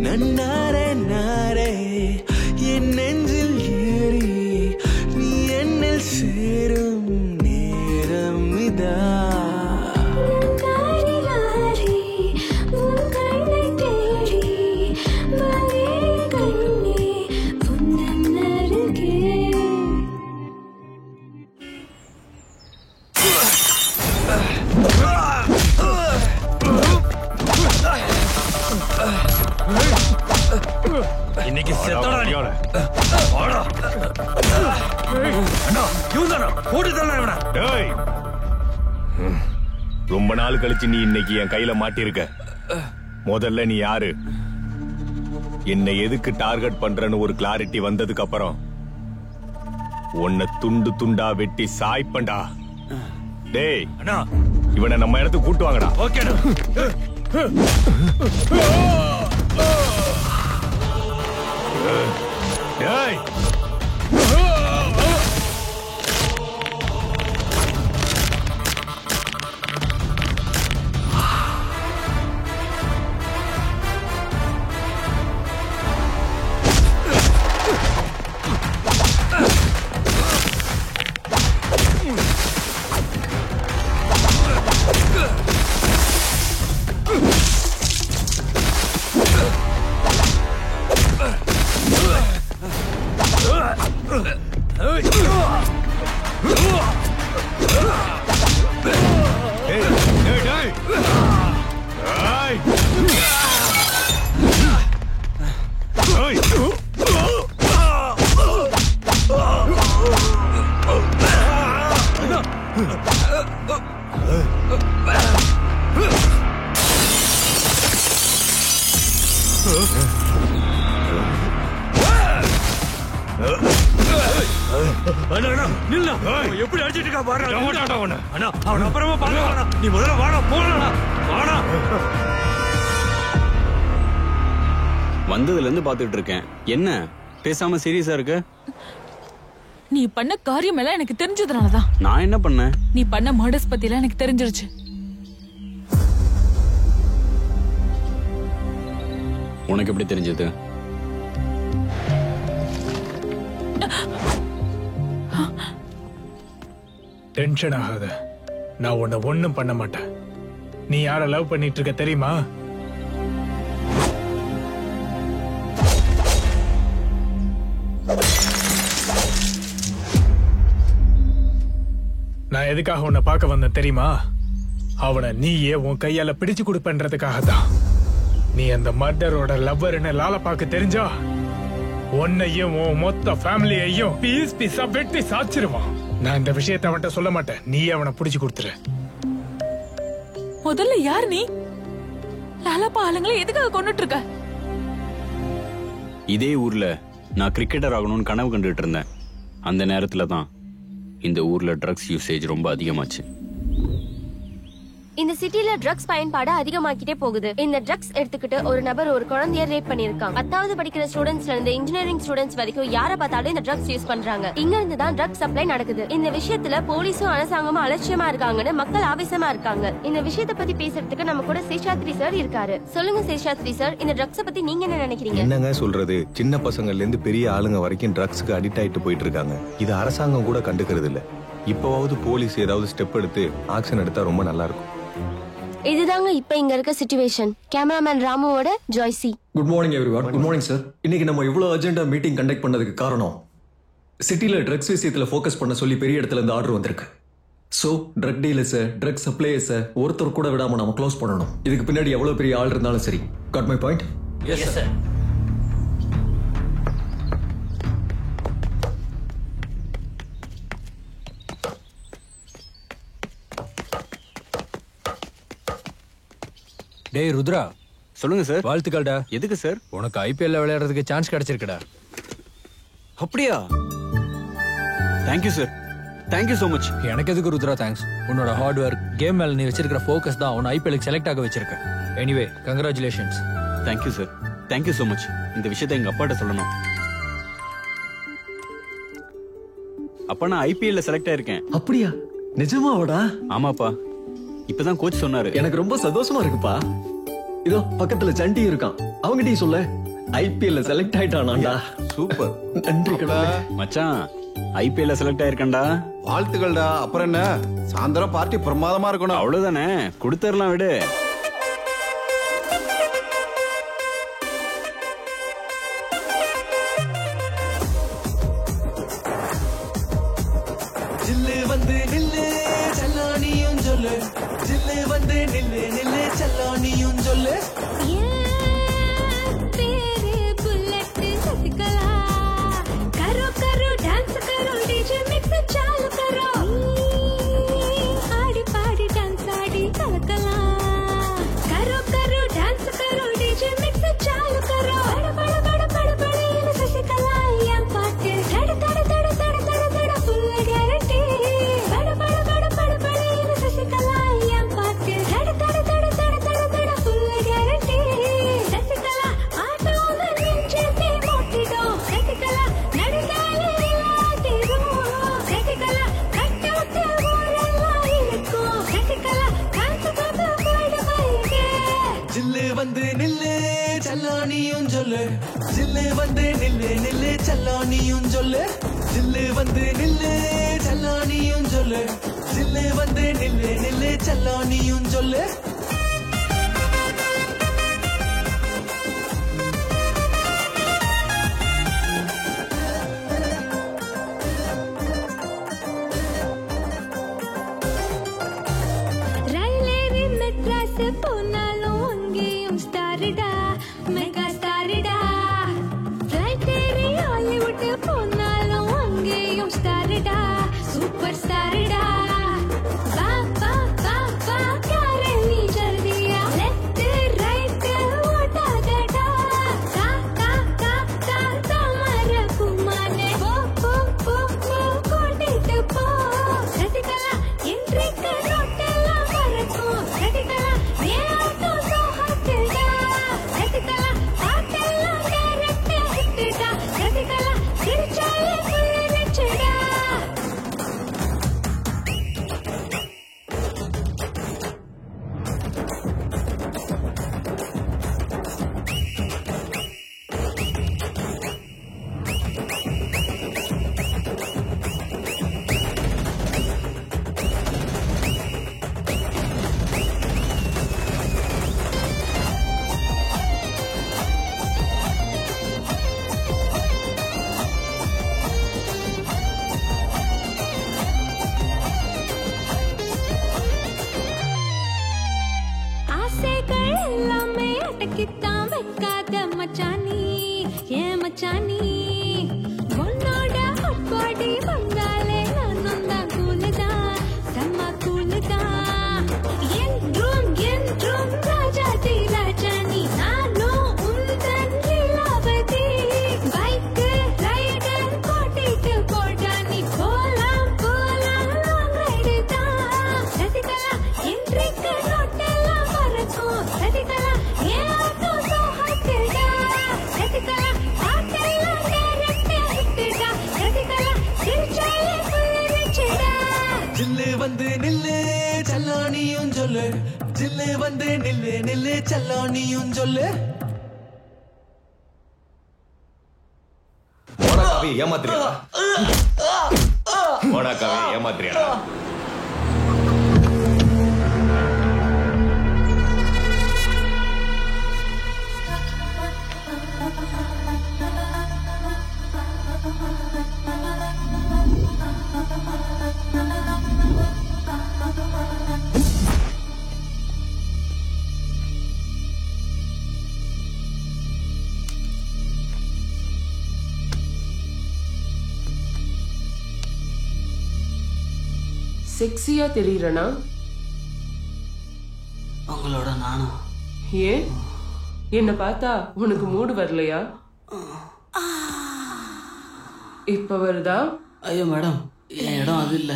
நன்னாரே நாரே என் நெஞ்சில் ஏறி நீ என்னில் சேரும் நேரம் இதா இன்னைக்கு செத்தடா நீ. வாடா. அண்ணா இவன்தானா? போட்டுதானா இவனை? டேய். ரொம்ப நாள் கழிச்சு நீ இன்னைக்கு என் கையில மாட்டிருக்க. முதல்ல நீ யாரு? என்னை எதுக்கு டார்கெட் பண்றன்னு ஒரு கிளாரிட்டி வந்ததுக்கு அப்புறம் உன்னை துண்டு துண்டா வெட்டி சாய்ப்பண்டா. டேய் அண்ணா இவனை நம்ம இடத்துக்கு கூட்டு வாங்கடா. ஓகேண்ணா. டேய் எப்படி அடிச்சிட்டு இருக்கா பாரு. அண்ணா அவன் அப்புறமா பாக்கலாம். நீ முதல்ல வாடா போலாம். வாடா. வந்ததுல இருந்து பாத்துட்டு இருக்கேன். என்ன பேசாம சீரியஸா இருக்க? நீ பண்ண காரியம் எல்லாம் எனக்கு தெரிஞ்சதுனாலதான். நான் என்ன பண்ணேன்? நீ பண்ண மர்டர்ஸ் பத்தி எல்லாம் எனக்கு தெரிஞ்சிருச்சு. உனக்கு எப்படி தெரிஞ்சது? டென்ஷன் ஆகாத. நான் உன்னை ஒண்ணும் பண்ண மாட்டேன். நீ யார லவ் பண்ணிட்டு இருக்க தெரியுமா? நான் எதுக்காக உன்னை பார்க்க வந்தேன் தெரியுமா? அவனை நீயே உன் கையால பிடிச்சு கொடுப்பன்றதுக்காக தான். நீ அந்த மர்டரோட லவ்வர்னு லாலப்பாக்கு தெரிஞ்சா உன்னையும் உன் மொத்த ஃபேமிலியையும் பீஸ் பீஸா வெட்டி சாச்சிருவான். நான் இந்த விஷயத்தை அவன்கிட்ட சொல்ல மாட்டேன். நீ அவனை பிடிச்சு கொடுத்துரு. முதல்ல யார் நீ? லாலாப்பா ஆளுங்களை எதுக்காக கொண்டுட்டு இருக்க? இதே ஊர்ல நான் கிரிக்கெட்டர் ஆகணும்னு கனவு கண்டுட்டு இருந்தேன். அந்த நேரத்துல தான் இந்த ஊர்ல ட்ரக்ஸ் யூசேஜ் ரொம்ப அதிகமாச்சு. இந்த சிட்டில ட்ரக்ஸ் பயன்பாடு அதிகமாக்கிட்டே போகுது. இந்த ட்ரக்ஸ் எடுத்துக்கிட்டு ஒரு நபர் ஒரு குழந்தைய ரேப் பண்ணிருக்கான். 10வது படிக்கிற ஸ்டூடெண்ட்ஸ்ல இருந்து இன்ஜினியரிங் ஸ்டூடெண்ட்ஸ் வரைக்கும் யார பார்த்தாலும் இந்த ட்ரக்ஸ் யூஸ் பண்றாங்க. இங்க இருந்து தான் ட்ரக்ஸ் சப்ளை நடக்குது. இந்த விஷயத்துல போலீஸும் அரசாங்கமும் அலட்சியமா இருக்காங்கன்னு மக்கள் ஆவேசமா இருக்காங்க. இந்த விஷயத்தை பத்தி பேசுறதுக்கு நம்ம கூட சேஷாத்ரி சார் இருக்காரு. சொல்லுங்க சேஷாத்ரி சார், இந்த ட்ரக்ஸ் பத்தி நீங்க என்ன நினைக்கிறீங்க? என்னங்க சொல்றது? சின்ன பசங்கள்ல இருந்து பெரிய ஆளுங்க வரைக்கும் ட்ரக்ஸ்க்கு அடிக்ட் ஆயிட்டு போயிட்டு இருக்காங்க. இது அரசாங்கம் கூட கண்டுக்கிறது இல்ல. இப்பவாவது போலீஸ் ஏதாவது ஸ்டெப் எடுத்து ஆக்ஷன் எடுத்தா ரொம்ப நல்லா இருக்கும். இதுதாங்க இப்ப இங்க இருக்க சிச்சுவேஷன். கேமராமேன் ராமுவோட ஜாய்சி. Good morning everyone. Good morning sir. இன்னைக்கு நம்ம இவ்வளவு அர்ஜென்ட்டா மீட்டிங் கண்டக்ட் பண்ணதுக்கு காரணம் சிட்டில ட்ரக்ஸ் விஷயத்துல ஃபோக்கஸ் பண்ண சொல்லி பெரிய இடத்துல இருந்து ஆர்டர் வந்திருக்கு. So drug dealers, drug suppliers ஒருத்தர் கூட விடாம நம்ம க்ளோஸ் பண்ணணும். இதுக்கு பின்னாடி எவ்வளவு பெரிய ஆள் இருந்தாலும் சரி. Got my point? Yes sir. டேய் ருத்ரா. சொல்லுங்க சார். வாழ்த்துக்கள்டா. எதுக்கு சார்? உனக்கு ஐபிஎல்ல விளையாடுறதுக்கு சான்ஸ் கிடைச்சிருக்குடா. அப்படியா? Thank you sir. Thank you so much. எனக்கு எதுக்கு ருத்ரா தேங்க்ஸ்? உன்னோட ஹார்ட் ஒர்க், கேம் மேல நீ வச்சிருக்கிற ஃபோக்கஸ் தான் உன்னை ஐபிஎல்க்கு செலக்ட் ஆக வச்சிருக்க. Anyway congratulations. Thank you sir. Thank you so much. இந்த விஷயத்தை எங்க அப்பாட்ட சொல்லணும். அப்பா நான் ஐபிஎல்ல செலக்ட் ஆயிருக்கேன். அப்படியா? நிஜமாவாடா? ஆமாப்பா. இப்பதான் கோச் சொன்னாரு. எனக்கு ரொம்ப சந்தோஷமா இருக்குப்பா. இதோ பக்கத்துல சண்டி இருக்கான். அவங்கிட்டயும் சொல்ல ஐபிஎல்ல செலக்ட் ஆயிட்டானாடா. சூப்பர். நன்றி கடவுளே. மச்சான் ஐபிஎல்ல செலக்ட் ஆயிருக்கேன்டா. வாழ்த்துக்கள்டா. அப்புறம் என்ன, சாயந்தரம் பார்ட்டி பிரமாதமா இருக்கணும். அவ்வளவுதானே, கொடுத்துடலாம் விடு. ஜில்லு வந்து நில்லு செல்லானியும் சொல்லு. ஜில்லு வந்து நில்லு நில்லு செல்லானியும் சொல்லு. ஜில்லு வந்து நில்லு நில்லு செல்லானியும் சொல்லு ஜில்லு வந்து நில்லு செல்லானியும் சொல்லு ஜில்லு வந்து நில்லு நில்லு செல்லானியும் சொல்லு போனாலும் அங்கேயும் ஸ்டாரிடா மெகா ஸ்டாரிடா ஃப்ளைட் ஏறி ஹாலிவுட் போனாலும் அங்கேயும் ஸ்டாரிடா சூப்பர் ஸ்டாரிடா வா வா வா வா காரே நீ ஜல்தியா லெஃப்ட் ரைட் ஓடாதடா கா கா கா கா தமர குமானே போ போ போ போ கோடிட்டு போ ரதிகலா என்ட்ரிக்கு ரோட்டெல்லாம் வரக்கும் ரதிகலா கிட்டாம் வைக்காத மச்சானி ஏ மச்சானி உன்னோட ஹாட் பாடி வந்தாலே நானும் தான் கூலுதான் செம்ம கூலுதான் என்றும் ராஜாதி ராஜானி நானும் உந்தன் லீலாவதி பைக்கு ரைடர் கோட்டிட்டு போடானி போலாம் போலாம் லாங் ரைடு தான் ரதிகலா இன்றைக்கு ரோட்டெல்லாம் மறக்கும் ரதிகலா ஜில்லு வந்து நில்லு செல்லானியும் சொல்லு ஜில்லு வந்து நில்லு நில்லு செல்லானியும் சொல்லு ஏமாத்திரியா மோனாக்காவே ஏமாத்திரியா செக்ஸியா தெரியறனா? உங்களோட நானும். ஏன் என்ன பார்த்தா உனக்கு மூடு வரலையா? இப்ப வருதா? ஐயோ மேடம், என் இடம் அது இல்ல.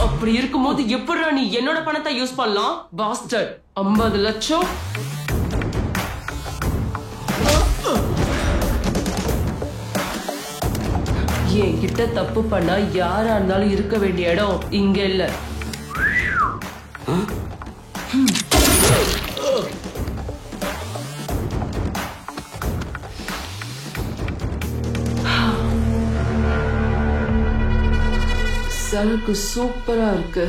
அப்படி இருக்கும்போது எப்படிடா நீ என்னோட பணத்தை யூஸ் பண்ணலாம்? பாஸ்டர்ட் 50 லட்சம் என்கிட்ட தப்பு பண்ணா யாரா இருந்தாலும் இருக்க வேண்டிய இடம் இங்க இல்ல. சரக்கு சூப்பரா இருக்கு.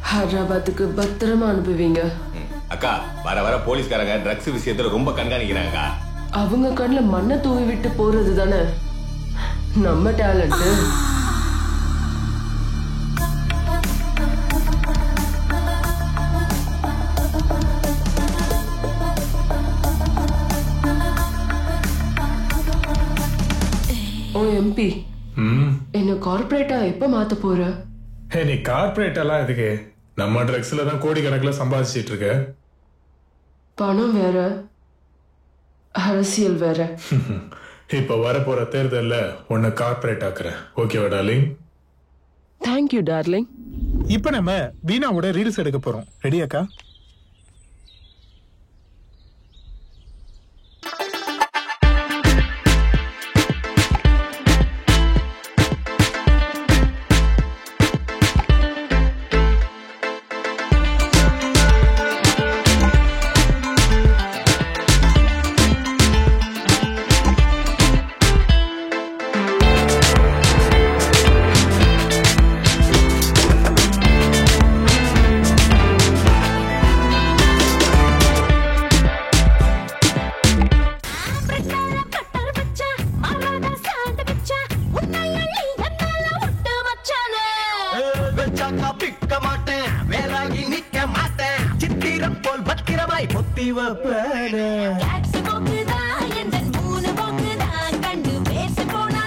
ஹைதராபாத்துக்கு பத்திரமா அனுப்புவீங்க. அக்கா, வர வர போலீஸ்காரங்க ட்ரக்ஸ் விஷயத்துல ரொம்ப கண்காணிக்கிறாங்க. அவங்க கண்ணுல மண்ணை தூவி விட்டு போறது தானே நம்ம டேலண்ட். ஓ எம்பி, என்ன கார்பரேட்டா எப்ப மாத்த போற? நீ கார்பரேட் எல்லாம் எதுக்கு? நம்ம ட்ரக்ஸ்ல தான் கோடி கணக்குல சம்பாதிச்சிட்டு இருக்க. பணம் வேற, அரசியல் வேற. இப்ப வரப்போற தேர்தல்ல உன்னை கார்பரேட் ஆக்குறேன். ஓகேவா டார்லிங்? Thank you darling. இப்ப நம்ம வீணாவோட ரீல்ஸ் எடுக்க போறோம். ரெடியாக்கா? முத்தி வப்பன கேப்ஸ் போக்குதா எந்த மூணு போக்குதா கண்டு பேச போனா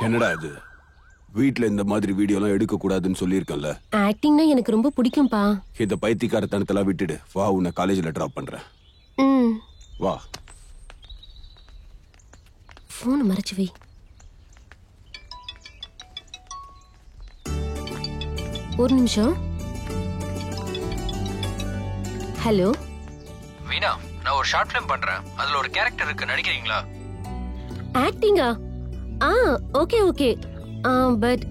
என்னடா இது வீட்ல இந்த மாதிரி வீடியோ எல்லாம் எடுக்க கூடாதுன்னு சொல்லியிருக்கேன்ல. ஆக்டிங்னா எனக்கு ரொம்ப பிடிக்கும்பா. இந்த பைத்தியக்காரத்தனத்தெல்லாம் விட்டுடு. வா, உன்னை காலேஜ்ல டிராப் பண்றேன். வா. போன் மறைச்சு வை. ஒரு நிமிஷம். ஹலோ வீணா, நான் ஒரு ஷார்ட் ஃபிலிம் பண்றேன். அதுல ஒரு கேரக்டர் இருக்கு, நடிக்கிறீங்களா? ஆக்டிங்கா? Okay okay. பட்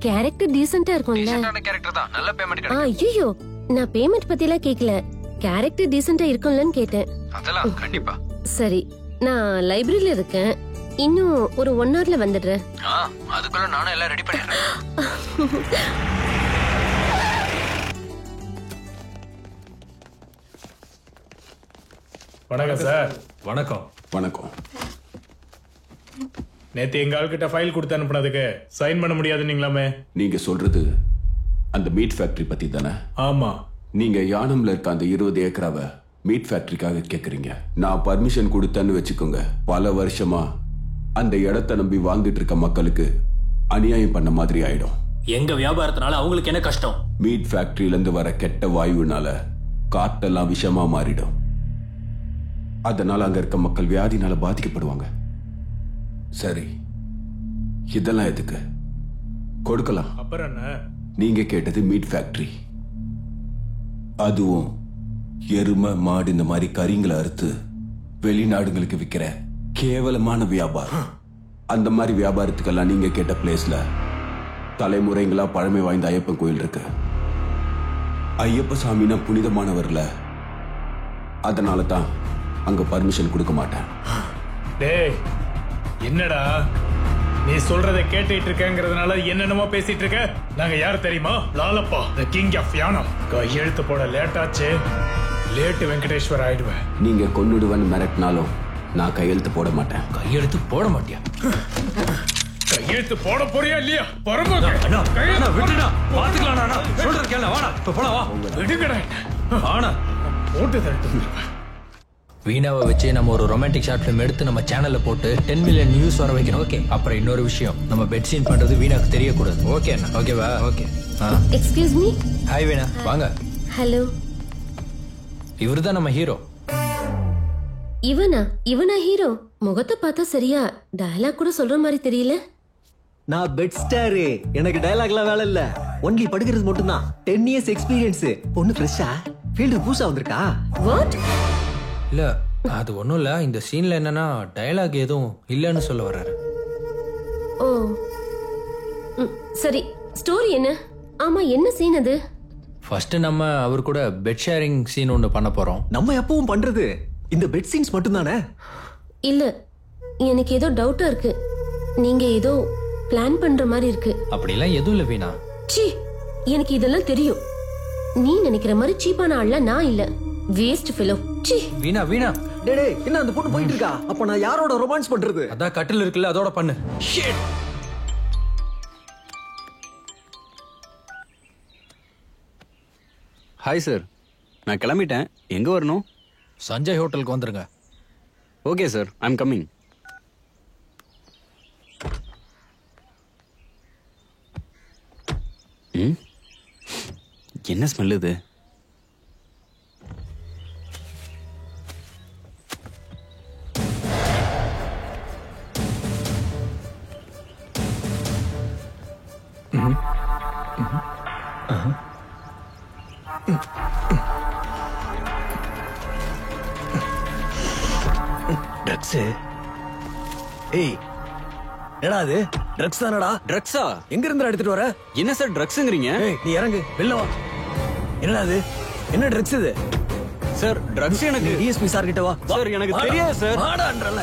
கேரக்டர் டீசென்ட்டா இருக்கும்ல? டீசென்ட்டான கேரக்டர் தான், நல்ல பேமெண்ட் கிடைக்கும். ஐயோ, நான் பேமெண்ட் பத்திலாம் கேக்கல. கேரக்டர் டீசென்ட்டா இருக்கும்லன்னு கேட்டேன். அதெல்லாம் கண்டிப்பா. சரி, நான் லைப்ரரியில இருக்கேன். இன்னும் ஒரு 1 hourல வந்துடுறேன். அதுக்குள்ள நானும் எல்லாம் ரெடி பண்ணிடுறேன். வணக்கம் சார். வணக்கம். வணக்கம். நேத்து எங்க ஆள்கிட்ட ஃபைல் கொடுத்து அனுப்புனதுக்கு சைன் பண்ண முடியாதுன்னீங்களாமே. நீங்க சொல்றது அந்த மீட் ஃபேக்டரி பத்தி தானே? ஆமா. நீங்க யானம்ல இருக்க அந்த 20 ஏக்கராவை மீட் ஃபேக்டரிக்காக கேக்குறீங்க. நான் பர்மிஷன் கொடுத்தேன்னு வச்சுக்கோங்க, பல வருஷமா அந்த இடத்தை நம்பி வாழ்ந்துட்டு இருக்க மக்களுக்கு அநியாயம் பண்ண மாதிரி ஆயிடும். எங்க வியாபாரத்தினால அவங்களுக்கு என்ன கஷ்டம்? மீட் ஃபேக்டரியில இருந்து வர கெட்ட வாயுனால காத்தெல்லாம் விஷமா மாறிடும். அதனால அங்க இருக்க மக்கள் வியாதினால பாதிக்கப்படுவாங்க. சரி, இதெல்லாம் எதுக்கு? கொடுக்கலாம். அப்புறம் என்ன? நீங்க கேட்டது மீட் ஃபேக்டரி, அதுவும் எருமை மாடு இந்த மாதிரி கறிங்களை அறுத்து வெளிநாடுகளுக்கு விற்கிற கேவலமான வியாபாரம். அந்த மாதிரி வியாபாரத்துக்கெல்லாம் நீங்க கேட்ட பிளேஸ்ல தலைமுறைங்களா பழமை வாய்ந்த ஐயப்பன் கோயில் இருக்கு. ஐயப்ப சாமினா புனிதமானவர்ல, அதனால தான் அங்க பர்மிஷன் கொடுக்க மாட்டேன். டேய், என்னடா நீ சொல்றதை கேட்டுட்டு இருக்கேங்கிறதுனால என்னென்னமோ பேசிட்டு இருக்க? நாங்க யார் தெரியுமா? லாலப்பா, the king of யானம். கையெழுத்து போட லேட் ஆச்சு, லேட்டு வெங்கடேஸ்வர் ஆயிடுவேன். நீங்க கொன்னுடுவேன்னு மிரட்டினாலும் நான் கையெழுத்து போட மாட்டேன். கையெழுத்து போட மாட்டியா? கையெழுத்து போட போறியா இல்லையா? பரமோக விட்டுடா, பாத்துக்கலாம். சொல்றது கேள, வாடா இப்ப போலாம். வா, விடுங்கடா. ஆனா போட்டு தரட்டு. வீணாவை வச்சு நம்ம ஒரு ரொமான்டிக் ஷார்ட் ஃபிலிம் எடுத்து நம்ம சேனல்ல போட்டு 10 மில்லியன் வியூஸ் வர வைக்கணும். ஓகே. அப்புறம் இன்னொரு விஷயம், நம்ம பெட் சீன் பண்றது வீணாக்கு தெரியக்கூடாது. ஓகே அண்ணா? ஓகேவா? ஓகே. Excuse me. ஹாய் வீணா, வாங்க. ஹலோ. இவர்தான் நம்ம ஹீரோ. இவனா ஹீரோ? முகத்தை பார்த்தா சரியா டயலாக் கூட சொல்ற மாதிரி தெரியல. நான் பெட் ஸ்டாரு, எனக்கு டயலாக்லாம் வேலை இல்ல, ஒன்லி படுக்கிறது மட்டும்தான். 10 years எக்ஸ்பீரியன்ஸ். பொண்ணு ஃப்ரெஷ்ஷா ஃபீல்டு புதுசா வந்திருக்கா. வாட்? இல்ல, அது ஒண்ணும் இல்ல. இந்த சீன்ல என்னன்னா டயலாக் எதுவும் இல்லன்னு சொல்ல வர்றாரு. ஓ சரி, ஸ்டோரி என்ன? ஆமா, என்ன சீன் அது? ஃபர்ஸ்ட் நம்ம அவர் கூட பெட் ஷேரிங் சீன் ஒன்று பண்ண போறோம். நம்ம எப்பவும் பண்றது இந்த பெட் சீன்ஸ் மட்டும் தானே? இல்ல, எனக்கு ஏதோ டவுட்டா இருக்கு. நீங்க ஏதோ பிளான் பண்ற மாதிரி இருக்கு. அப்படிலாம் எதுவும் இல்ல வீணா. சீ, எனக்கு இதெல்லாம் தெரியும். நீ நினைக்கிற மாதிரி சீப்பான ஆள்ல நான் இல்ல. Waste fellow. சீ. வீணா வீணா. டேய், என்ன அந்த பொண்ணு போயிட்டு இருக்கா? அப்ப நான் யாரோட ரொமான்ஸ் பண்றது? அதான் கட்டில் இருக்குல்ல, அதோட பண்ணு. ஷிட். ஹாய் சார், நான் கிளம்பிட்டேன். எங்க வரணும்? சஞ்சய் ஹோட்டலுக்கு வந்துருங்க. Okay sir, I am coming. என்ன ஸ்மெல் இது? ட்ரக்ஸ். ஏய், என்னடா அது? ட்ரக்ஸ் தானடா? ட்ரக்ஸா? எங்க இருந்து எடுத்துட்டு வர? என்ன சார் ட்ரக்ஸ்ங்கறீங்க? ஏய், நீ இறங்கு, வெளில வா. என்னடா அது? என்ன ட்ரக்ஸ் இது? சார், ட்ரக்ஸ் எனக்கு டிஎஸ்பி சார் கிட்ட வா. சார், எனக்கு தெரியாது சார்.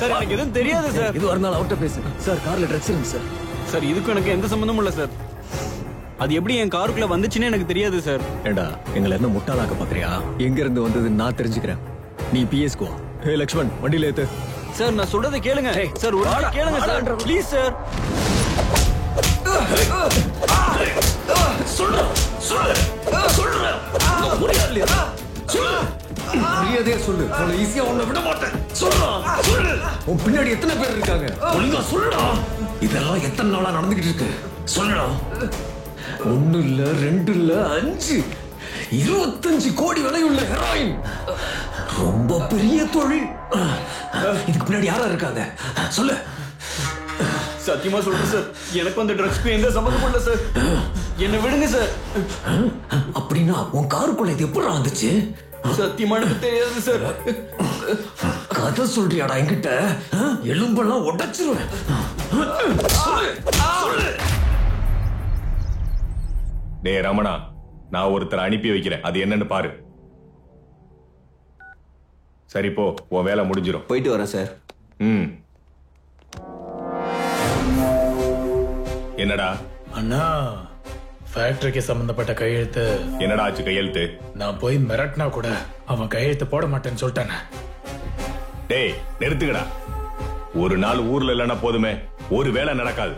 சார், எனக்கு எதுவும் தெரியாது சார். இது வரனால அவர்ட்ட பேசு. சார், கார்ல ட்ரக்ஸ் இருக்கு சார். சார், இதுக்கு எனக்கு எந்த சம்பந்தமும் இல்ல சார். அது எப்படி என் காருக்குள்ள வந்துச்சுன்னு எனக்கு தெரியாது சார். ஏண்டா எங்களை என்ன முட்டாளாக்க பாக்குறியா? எங்க இருந்து வந்தது நான் தெரிஞ்சுக்கிறேன். நீ பிஎஸ்கோ. ஹே லக்ஷ்மண், வண்டியில ஏத்து. சார் நான் சொல்றதை கேளுங்க சார். ஒரு வாரம் கேளுங்க சார் ப்ளீஸ் சார். மரியாதையா சொல்லு. உன்னை ஈஸியா உன்னை விட மாட்டேன். சொல்றா சொல்லு. உன் பின்னாடி எத்தனை பேர் இருக்காங்க? ஒழுங்கா சொல்லுடா. இதெல்லாம் எத்தனை நாளா நடந்துகிட்டு இருக்கு? சொல்லுடா. 1 இல்ல 2 இல்ல 5 25 கோடி விலையுள்ள ஹெராயின். ரொம்ப பெரிய தொழில். இதுக்கு பின்னாடி யாரா இருக்காங்க? சொல்லு. சத்தியமா சொல்றேன் சார், எனக்கு அந்த ட்ரக்ஸ்க்கு எந்த சம்பந்தமும் இல்ல சார். என்ன விடுங்க சார். அப்படின்னா உன் காருக்குள்ள இது எப்படி வந்துச்சு? சத்தியமா எனக்கு தெரியாது சார். கதை சொல்றியாடா என்கிட்ட? எலும்பெல்லாம் உடைச்சிருவேன். டேய் ரமணா, நான் ஒருத்தரை அனுப்பி வைக்கிறேன். அது என்னன்னு பாரு. சரி போ, உன் வேலை முடிஞ்சிடும். போயிட்டு வரேன் சார். என்னடா அண்ணா, ஃபேக்டரிக்கு சம்பந்தப்பட்ட கையெழுத்து. என்னடா ஆச்சு கையெழுத்து? நான் போய் மிரட்டினா கூட அவன் கையெழுத்து போட மாட்டேன்னு சொல்லிட்டானே. டேய் நிறுத்துக்கடா. ஒரு நாள் ஊர்ல இல்லைன்னா போதுமே, ஒரு வேலை நடக்காது.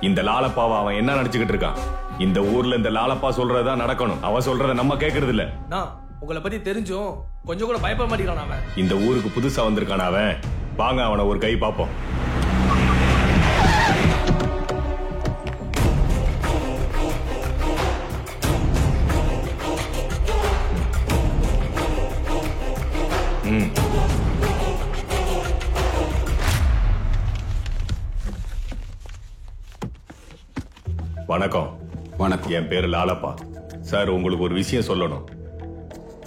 இந்த லாலப்பாவை அவன் என்ன நினைச்சுக்கிட்டு இருக்கான்? இந்த ஊர்ல இந்த லாலப்பா சொல்றதுதான் நடக்கணும். அவன் சொல்றத நம்ம கேக்குறது இல்ல. உங்களை பத்தி தெரிஞ்சும் கொஞ்சம் கூட பயப்பட மாட்டேங்கிறான் அவன். இந்த ஊருக்கு புதுசா வந்திருக்கான அவன். வாங்க அவனை ஒரு கை பாப்போம். வணக்கம். வணக்கம். என் பேரு லாலப்பா. சார் உங்களுக்கு ஒரு விஷயம் சொல்லணும்.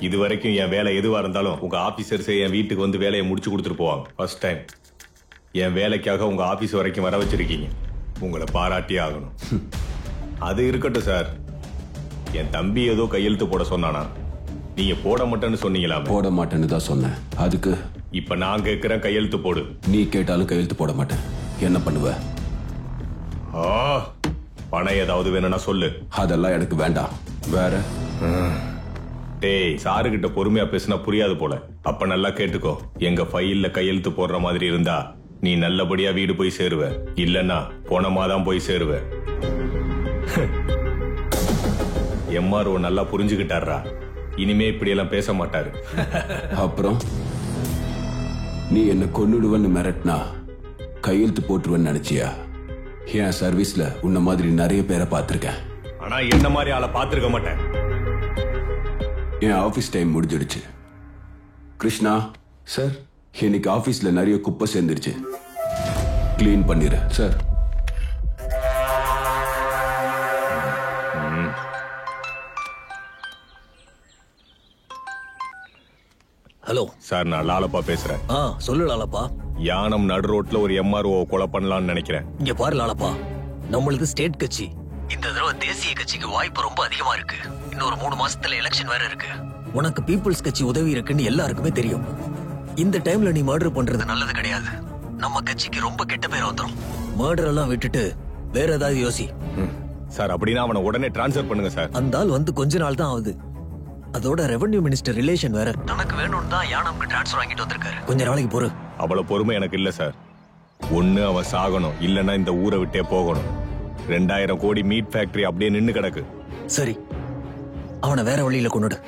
இது வரைக்கும் என் வேலை எதுவா இருந்தாலும் உங்க ஆபீசர்ஸே என் வீட்டுக்கு வந்து வேலையை முடிச்சு கொடுத்துட்டு போவாங்க. ஃபர்ஸ்ட் டைம் என் வேலைக்காக உங்க ஆபீஸ் வரைக்கும் வர வச்சிருக்கீங்க. உங்களை பாராட்டியே ஆகணும். அது இருக்கட்டும் சார், என் தம்பி ஏதோ கையெழுத்து போட சொன்னானா? நீங்க போட மாட்டேன்னு சொன்னீங்களா? போட மாட்டேன்னு தான் சொன்னேன். அதுக்கு இப்ப நான் கேட்கிறேன், கையெழுத்து போடு. நீ கேட்டாலும் கையெழுத்து போட மாட்டேன். என்ன பண்ணுவ? பணம் ஏதாவது வேணும்னா சொல்லு. அதெல்லாம் எனக்கு வேண்டாம். வேற? டேய், சாரு கிட்ட பொறுமையா பேசினா புரியாது போல. அப்ப நல்லா கேட்டுக்கோ. எங்க ஃபைல்ல கையெழுத்து போடுற மாதிரி இருந்தா நீ நல்லபடியா வீடு போய் சேருவ. இல்லன்னா போனமாதான் போய் சேருவ. எம்ஆர்ஓ நல்லா புரிஞ்சுக்கிட்டாரா. இனிமே இப்படி எல்லாம் பேச மாட்டாரு. அப்புறம் நீ என்ன கொன்னுடுவன்னு மிரட்டினா கையெழுத்து போட்டுருவேன்னு நினைச்சியா? என் சர்வீஸ்ல உன்ன மாதிரி நிறைய பேரை பார்த்திருக்கேன். ஆனா என்ன மாதிரி ஆளை பார்த்திருக்க மாட்டேன். என் ஆபீஸ் டைம் முடிஞ்சிடுச்சு. கிருஷ்ணா சார், இன்னைக்கு ஆபீஸ்ல நிறைய குப்பை சேர்ந்துருச்சு. கிளீன் பண்ணிரு. சார். ஹலோ சார், நான் லாலப்பா பேசுறேன். சொல்லு லாலப்பா. யானம் நடு ரோட்ல ஒரு எம்ஆர்ஓ கொலை பண்ணலாம்னு நினைக்கிறேன். இங்க பாரு லாலப்பா, நம்மளுது ஸ்டேட் கட்சி. இந்த தடவை தேசிய கட்சிக்கு வாய்ப்பு ரொம்ப அதிகமா இருக்கு. இன்னொரு 3 மாசத்துல எலெக்ஷன் வேற இருக்கு. உனக்கு பீப்புள்ஸ் கட்சி உதவி இருக்குன்னு எல்லாருக்குமே தெரியும். இந்த டைம்ல நீ மர்டர் பண்றது நல்லது கிடையாது. நம்ம கட்சிக்கு ரொம்ப கெட்ட பேர் வந்துரும். மர்டர் எல்லாம் விட்டுட்டு வேற ஏதாவது யோசி. சார், அப்படின்னா அவனை உடனே டிரான்ஸ்ஃபர் பண்ணுங்க சார். அந்த ஆள் வந்து கொஞ்ச நாள் தான் ஆகுது. அதோட ரெவென்யூ மினிஸ்டர் ரிலேஷன் வேற. தனக்கு வேணும்னு தான் யானம்க்கு டிரான்ஸ்ஃபர் வாங்கிட்டு வந்திருக்காரு. கொஞ்ச நாளைக்கு பொறு. அவ்வளவு பொறுமை எனக்கு இல்ல சார். ஒண்ணு அவன் சாகணும், இல்லன்னா இந்த ஊரை விட்டே போகணும். 2000 கோடி மீட் ஃபேக்டரி அப்படியே நின்னு கிடக்கு. சரி, அவனை வேற வழியில கொண்டுடு.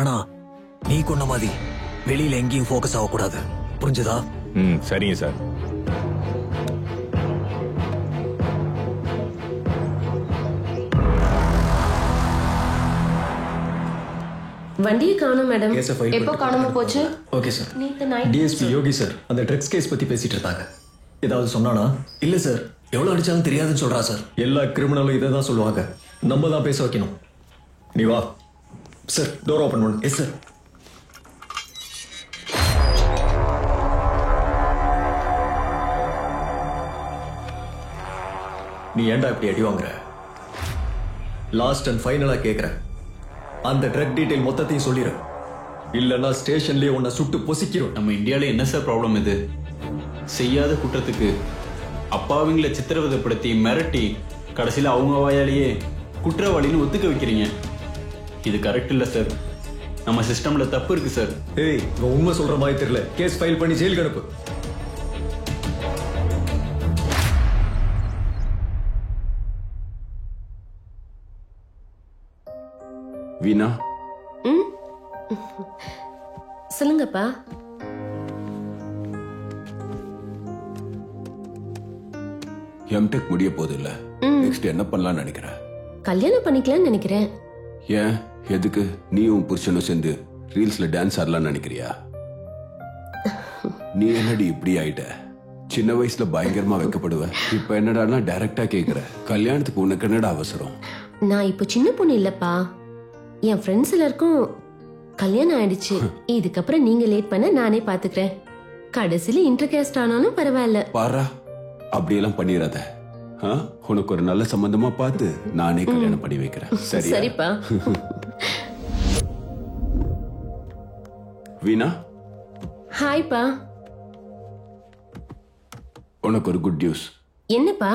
ஆனா நீ கொன்ன மாதிரி வெளியில எங்கேயும் போக்கஸ் ஆகக்கூடாது. புரிஞ்சுதா? சரிங்க சார். வண்டியை காணோம் மேடம். எப்போ காணாம போச்சு? Okay sir. நேத்து நைட் டிஎஸ்பி யோகி சார் அந்த ட்ரக்ஸ் கேஸ் பத்தி பேசிட்டு இருந்தாங்க. ஏதாவது சொன்னானா? இல்ல சார், எவ்வளவு அடிச்சாலும் தெரியாதுன்னு சொல்றா சார். எல்லா கிரிமினலும் இதை தான் சொல்லுவாங்க. நம்ம தான் பேச வைக்கணும். நீ வா சார். டோர் ஓபன் பண்ணு. Yes sir. நீ ஏன்டா இப்படி அடி வாங்குற? லாஸ்ட் அண்ட் ஃபைனலா கேக்குறேன். அந்த ட்ரக் டீடைல் மொத்தத்தையும் சொல்லிரு. இல்லன்னா ஸ்டேஷன்லயே உன்னை சுட்டு பொசிக்கிறோம். நம்ம இந்தியால என்ன சார் ப்ராப்ளம் இது? செய்யாத குற்றத்துக்கு அப்பாவிங்களை சித்திரவதைப்படுத்தி மிரட்டி கடைசியில அவங்க வாயாலேயே குற்றவாளின்னு ஒத்துக்க வைக்கிறீங்க. இது கரெக்ட் இல்ல சார். நம்ம சிஸ்டம்ல தப்பு இருக்கு சார். ஏய், இவன் உண்மை சொல்ற மாதிரி தெரியல. கேஸ் ஃபைல் பண்ணி ஜெயிலுக்கு அனுப்பு. வீணா, சொல்லுங்கப்பா. எம்டெக் முடிய போது இல்ல, நெக்ஸ்ட் என்ன பண்ணலாம்னு நினைக்கிறேன்? கல்யாணம் பண்ணிக்கலாம்னு நினைக்கிறேன். ஏன், எதுக்கு? நீயும் புருஷனும் சேர்ந்து ரீல்ஸ்ல டான்ஸ் ஆடலாம்னு நினைக்கிறியா? நீ என்னடி இப்படி ஆயிட்ட? சின்ன வயசுல பயங்கரமா வைக்கப்படுவ, இப்ப என்னடானா டைரக்டா கேக்குற. கல்யாணத்துக்கு உனக்கு என்னடா அவசரம்? நான் இப்போ சின்ன பொண்ணு இல்லப்பா. என் ஃப்ரெண்ட்ஸ் எல்லாருக்கும் கல்யாணம் ஆயிடுச்சு. இதுக்கப்புறம் நீங்க லேட் பண்ண நானே பாத்துக்கிறேன். கடைசியில இன்டர்காஸ்ட் ஆனாலும் பரவாயில்ல. பாரா, அப்படியெல்லாம் பண்ணிடாத. உனக்கு ஒரு நல்ல சம்பந்தமா பார்த்து நானே கல்யாணம் பண்ணி வைக்கிறேன். சரிப்பா. வீணா, ஹாய்ப்பா. உனக்கு ஒரு குட் நியூஸ். என்னப்பா?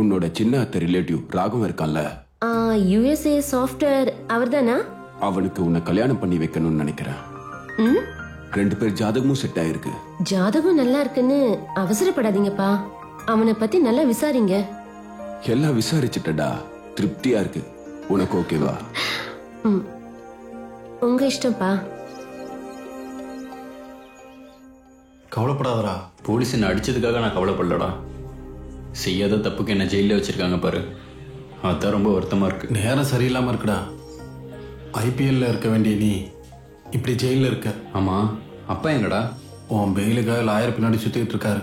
உன்னோட சின்ன அத்தை ரிலேட்டிவ் ராகம் இருக்கான்ல, USA சாஃப்ட்வேர் அவர்தானா? அவனுக்கு உன்னை கல்யாணம் பண்ணி வைக்கணும்னு நினைக்கிறேன். 2 பேர் ஜாதகமும் செட் ஆயிருக்கு. ஜாதகம் நல்லா இருக்குன்னு அவசரப்படாதீங்கப்பா. அவனை பத்தி நல்லா விசாரிங்க. எல்லாம் விசாரிச்சுட்டடா, திருப்தியா இருக்கு. உனக்கு ஓகேவா? உங்க இஷ்டம்ப்பா. கவலைப்படாதடா. போலீஸ் என்ன அடிச்சதுக்காக நான் கவலைப்படலடா. செய்யாத தப்புக்கு என்ன ஜெயில வச்சிருக்காங்க பாரு, அதான் ரொம்ப வருத்தமா இருக்கு. நேரம் சரியில்லாம இருக்குடா. IPLல இருக்க வேண்டிய நீ இப்படி ஜெயில இருக்க. ஆமா, அப்பா எங்கடா? உன் பெயிலுக்காக லாயர் பின்னாடி சுத்திட்டு இருக்காரு.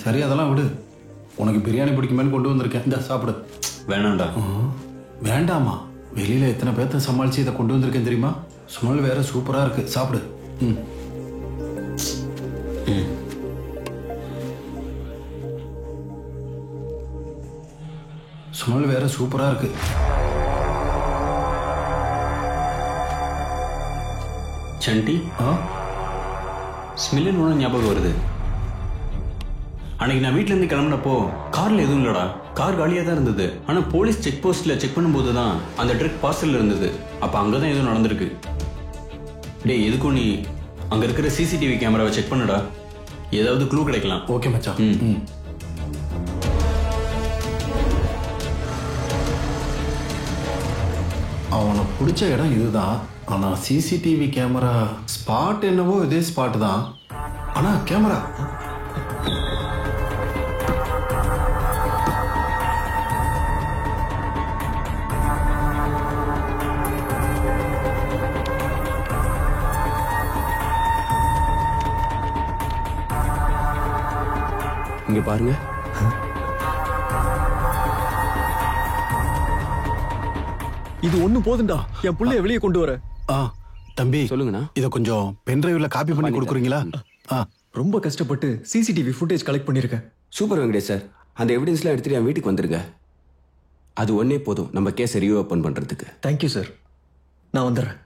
சரி, அதெல்லாம் விடு. உனக்கு பிரியாணி பிடிக்குமேனு கொண்டு வந்திருக்கேன். இந்த சாப்பிடு. வேணாம்டா. வேண்டாமா? வெளியில எத்தனை பேர்த்த சமாளிச்சு இதை கொண்டு வந்திருக்கேன் தெரியுமா? ஸ்மெல் வேற சூப்பரா இருக்கு. சாப்பிடு. ஸ்மெல் வேற சூப்பரா இருக்கு. சண்டி, ஸ்மெல்லுன்னு ஒன்று ஞாபகம் வருது. அன்னைக்கு நான் வீட்டுல இருந்து கிளம்பினப்போ கார்ல எதுவும் இல்லடா. கார் காலியா தான் இருந்தது. ஆனா போலீஸ் செக் போஸ்ட்ல செக் பண்ணும்போது தான் அந்த ட்ரக் பார்சல்ல இருந்தது. அப்ப அங்கதான் எதுவும் நடந்திருக்கு. டேய், எதுக்கும் நீ அங்க இருக்கிற CCTV கேமராவை செக் பண்ணுடா. ஏதாவது க்ளூ கிடைக்கலாம். ஓகே மச்சான். அவனை பிடிச்ச இடம் இதுதான். ஆனா CCTV கேமரா ஸ்பாட் என்னவோ இதே ஸ்பாட் தான். ஆனா கேமரா இங்க பாருங்க. இது ஒண்ணு போதுண்டா என் புள்ளைய வெளியே கொண்டு வர. தம்பி சொல்லுங்கண்ணா, இதை கொஞ்சம் பென்டிரைவ்ல காப்பி பண்ணி கொடுக்குறீங்களா? ரொம்ப கஷ்டப்பட்டு CCTV ஃபுட்டேஜ் கலெக்ட் பண்ணிருக்கேன். Super Venkatesh sir. அந்த எவிடன்ஸ்லாம் எடுத்துட்டு என் வீட்டுக்கு வந்துருங்க. அது ஒன்னே போதும் நம்ம கேஸை ரீஓபன் பண்றதுக்கு. தேங்க்யூ சார், நான் வந்துடுறேன்.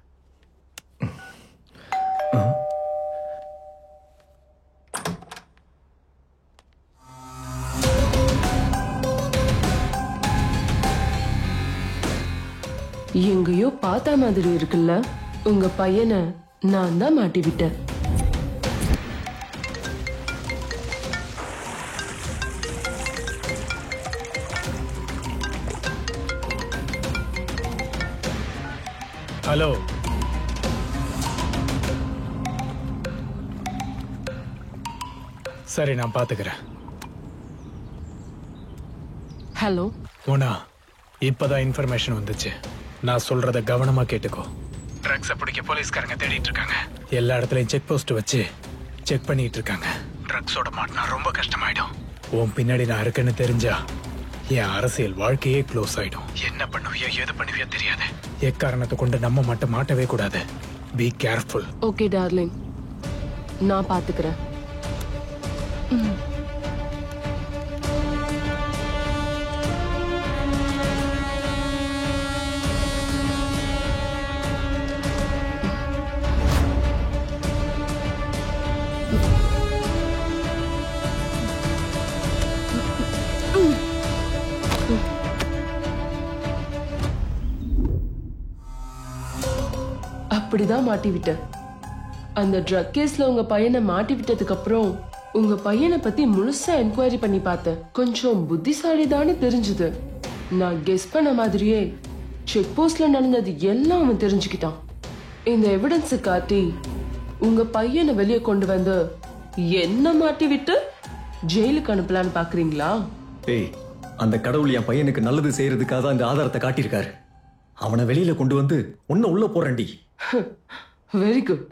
எங்கேயோ பார்த்த மாதிரி இருக்குல்ல. உங்க பையனை நான் தான் மாட்டி விட்டேன். ஹலோ, சரி நான் பாத்துக்கிறேன். ஹலோ மோனா, இப்பதான் இன்ஃபர்மேஷன் வந்துச்சு. நான் சொல்றத கவனமா கேட்டுக்கோ. ட்ரக்ஸை பிடிக்க போலீஸ்காரங்க தேடிட்டு இருக்காங்க. எல்லா இடத்துலயும் செக் போஸ்ட் வச்சு செக் பண்ணிட்டு இருக்காங்க. ட்ரக்ஸோட மாட்டினா ரொம்ப கஷ்டமாயிடும். உன் பின்னாடி நான் இருக்கேன்னு தெரிஞ்சா என் அரசியல் வாழ்க்கையே க்ளோஸ் ஆயிடும். என்ன பண்ணுவியோ எது பண்ணுவியோ தெரியாது. எக்காரணத்தை கொண்டு நம்ம மட்டும் மாட்டவே கூடாது. Be careful. ஓகே டார்லிங், நான் பாத்துக்கிறேன். அப்படிதான் மாட்டி விட்ட. அந்த ட்ரக் கேஸ்ல உங்க பையனை மாட்டி விட்டதுக்கு அப்புறம் உங்க பையனை பத்தி முழுசா என்கொயரி பண்ணி பார்த்தேன். கொஞ்சம் புத்திசாலிதான்னு தெரிஞ்சது. நான் கெஸ் பண்ண மாதிரியே செக் போஸ்ட்ல நடந்தது எல்லாம் அவன் தெரிஞ்சுக்கிட்டான். இந்த எவிடன்ஸ் காட்டி உங்க பையனை வெளியே கொண்டு வந்து என்ன மாட்டி விட்டு ஜெயிலுக்கு அனுப்பலான்னு பாக்குறீங்களா? டேய், அந்த கடவுள் என் பையனுக்கு நல்லது செய்யறதுக்காக தான் இந்த ஆதாரத்தை காட்டியிருக்காரு. அவனை வெளியில கொண்டு வந்து உன்ன உள்ள போறேன்டி. Very good.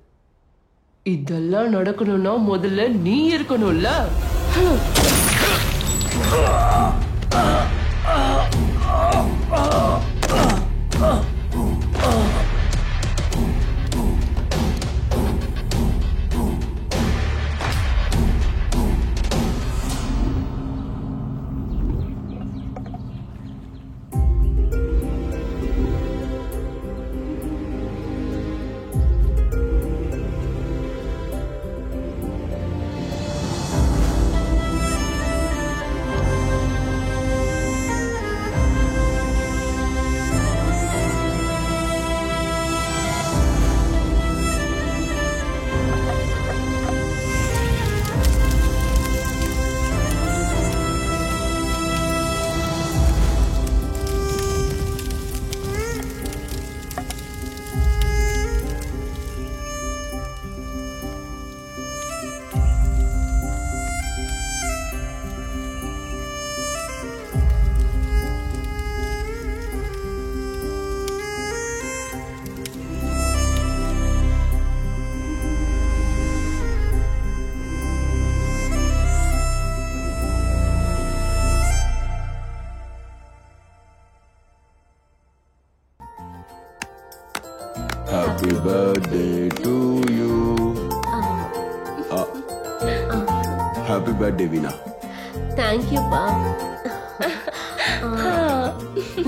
இதெல்லாம் நடக்கணும்னா முதல்ல நீ இருக்கணும்ல. Happy birthday to you. Happy birthday, Veena. Thank you, Pa.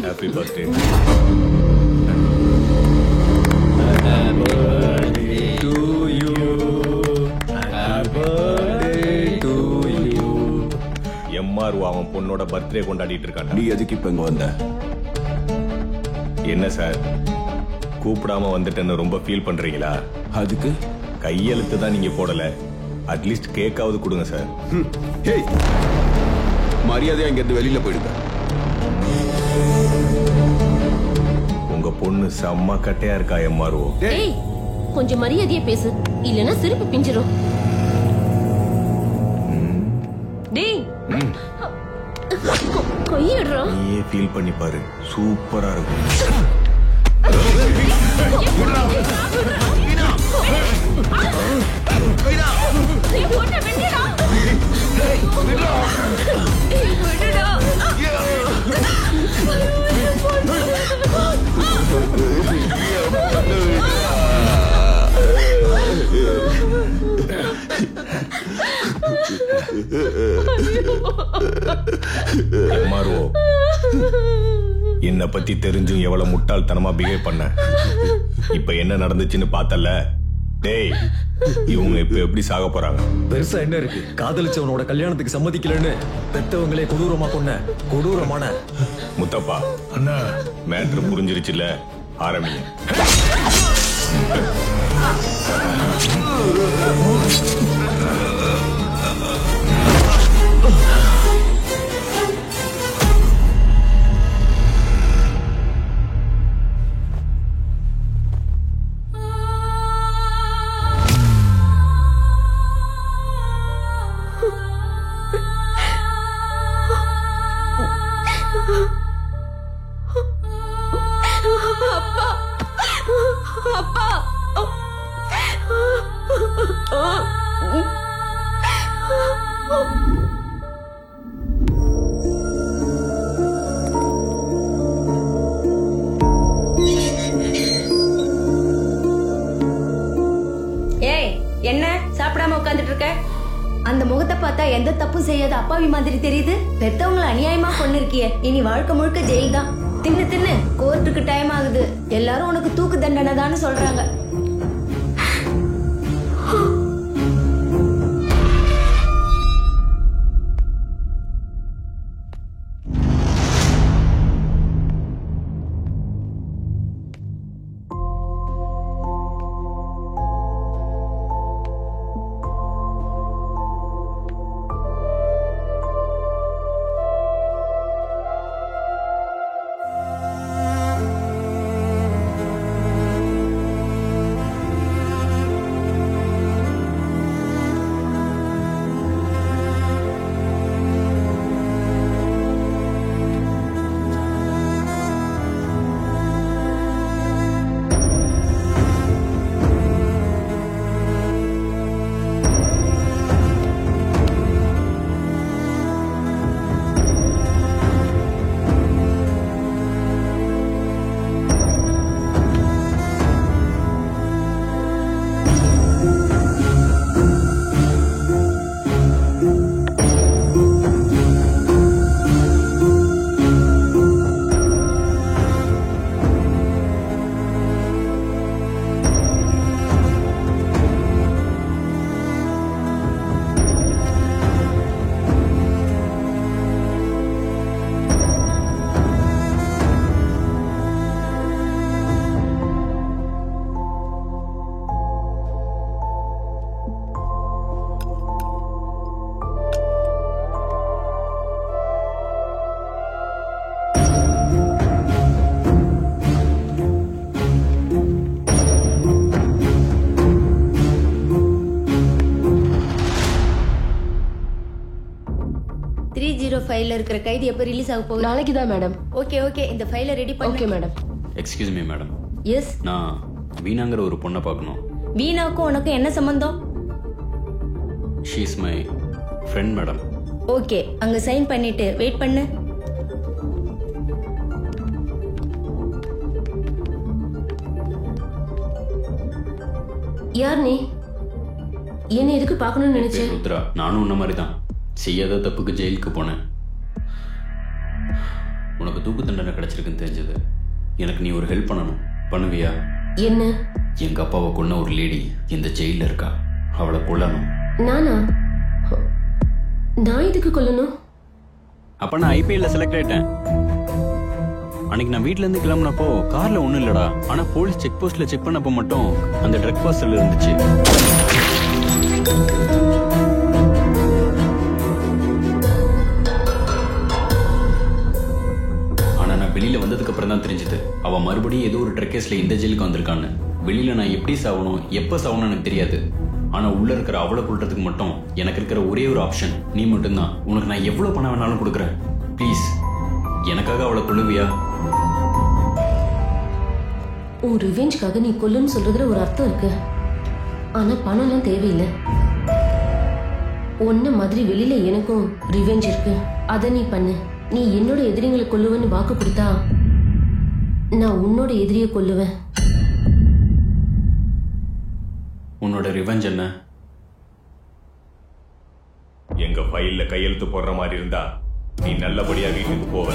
Happy birthday. Happy birthday to you. Happy birthday to you. MR அவன் பொண்ணோட பர்த்டே கொண்டாடிட்டு இருக்கான். நீ எதுக்கு இப்ப இங்க வந்த? என்ன சார், கூப்பிடாம வந்துட்டேன்னு ரொம்ப ஃபீல் பண்றீங்களா? அதுக்கு கையெழுத்து தான் நீங்க போடல, அட்லீஸ்ட் கேக்காவது கொடுங்க சார். ஹேய், மரியாதையா இங்க இருந்து வெளியில போயிடுங்க. உங்க பொண்ணு செம்ம கட்டையா இருக்கா எம்ஆர்ஓ. ஏய், கொஞ்சம் மரியாதையா பேசு, இல்லனா சிரிப்பு பிஞ்சிரும். டேய், கையடுறா. நீயே ஃபீல் பண்ணி பாரு, சூப்பரா இருக்கும். எம்ஆர்ஓ, என்னை பத்தி தெரிஞ்சும் எவ்வளவு முட்டாள்தனமா பிஹேவ் பண்ண. இப்ப என்ன நடந்துச்சுன்னு பார்த்தல. டேய், இவங்க இப்ப எப்படி சாக போறாங்க? பெருசா என்ன இருக்கு? காதலிச்சவனோட கல்யாணத்துக்கு சம்மதிக்கலன்னு பெத்தவங்களே கொடூரமா கொன்ன கொடூரமான. முத்தப்பா, அண்ணா மேட்ரு புரிஞ்சிருச்சுல, ஆரம்பிங்க. அப்பா, ஏய், என்ன சாப்பிடாம உட்கார்ந்துட்டு இருக்க? அந்த முகத்தை பார்த்தா எந்த தப்பும் செய்யாத அப்பாவி மாதிரி தெரியுது. பெத்தவங்களை அநியாயமா கொன்னிருக்கிய. இனி வாழ்க்கை முழுக்க ஜெயில் தான். தின்னு தின்னு, கோர்ட்டுக்கு டைம் ஆகுது. எல்லாரும் உனக்கு தூக்கு தண்டனை தான்னு சொல்றாங்க. 505 இருக்கிற கைதி எப்ப ரிலீஸ் ஆக போகுது? நாளைக்கு தான் மேடம். ஓகே ஓகே, இந்த ஃபைலை ரெடி பண்ணு. Okay madam. Excuse me madam. Yes. நான் வீணாங்கிற ஒரு பொண்ணை பார்க்கணும். வீணாக்கும் உனக்கும் என்ன சம்பந்தம்? She is my friend madam. Okay, அங்க சைன் பண்ணிட்டு வெயிட் பண்ணு. யார் நீ? என்ன எதுக்கு பார்க்கணும்னு நினைச்சேன்? ருத்ரா, நானும் உன்ன மாதிரி தான். செய்யாத தப்புக்கு ஜெயிலுக்கு போனேன். உனக்கு தூக்கு தண்டனை கிடைச்சிருக்குன்னு தெரிஞ்சது. எனக்கு நீ ஒரு ஹெல்ப் பண்ணணும். பண்ணுவியா? என்ன? எங்க அப்பாவை கொன்ன ஒரு லேடி இந்த ஜெயில இருக்கா. அவளை கொல்லணும். நானா? நான் எதுக்கு கொல்லணும்? அப்ப நான் ஐபிஎல்ல செலக்ட் ஆயிட்டேன். அன்னைக்கு நான் வீட்ல இருந்து கிளம்புனப்போ கார்ல ஒண்ணும் இல்லடா. ஆனா போலீஸ் செக் போஸ்ட்ல செக் பண்ணப்போ மட்டும் அந்த ட்ரக் பார்சல் இருந்துச்சு. ஆனா நான் வெளியில வந்ததுக்கு அப்புறம் தான் தெரிஞ்சது அவ மறுபடியும் ஏதோ ஒரு ட்ரக் கேஸ்ல இந்த ஜெயிலுக்கு வந்திருக்கான்னு. வெளியில நான் எப்படி சாவணும் எப்ப சாவணும் எனக்கு தெரியாது. ஆனா உள்ள இருக்கிற அவளை கொல்றதுக்கு மட்டும் எனக்கு இருக்கிற ஒரே ஒரு ஆப்ஷன் நீ மட்டும்தான். உனக்கு நான் எவ்வளவு பணம் வேணாலும் கொடுக்குறேன். ப்ளீஸ் எனக்காக அவளை கொல்லுவியா? உன் ரிவெஞ்சுக்காக நீ கொல்லுன்னு சொல்றதுல ஒரு அர்த்தம் இருக்கு. ஆனா பணம்லாம் தேவையில்லை. ஒன்ன மாதிரி வெளியில எனக்கும் ரிவெஞ்ச் இருக்கு. அத நீ பண்ணு. நீ என்னோட எதிரிகளை கொல்லுவேன்னு வாக்கு கொடுத்தா நான் உன்னோட எதிரியை கொல்லுவேன். உன்னோட ரிவெஞ்ச் என்ன? எங்க ஃபைல்ல கையெழுத்து போடுற மாதிரி இருந்தா நீ நல்லபடியா வீட்டுக்கு போவ.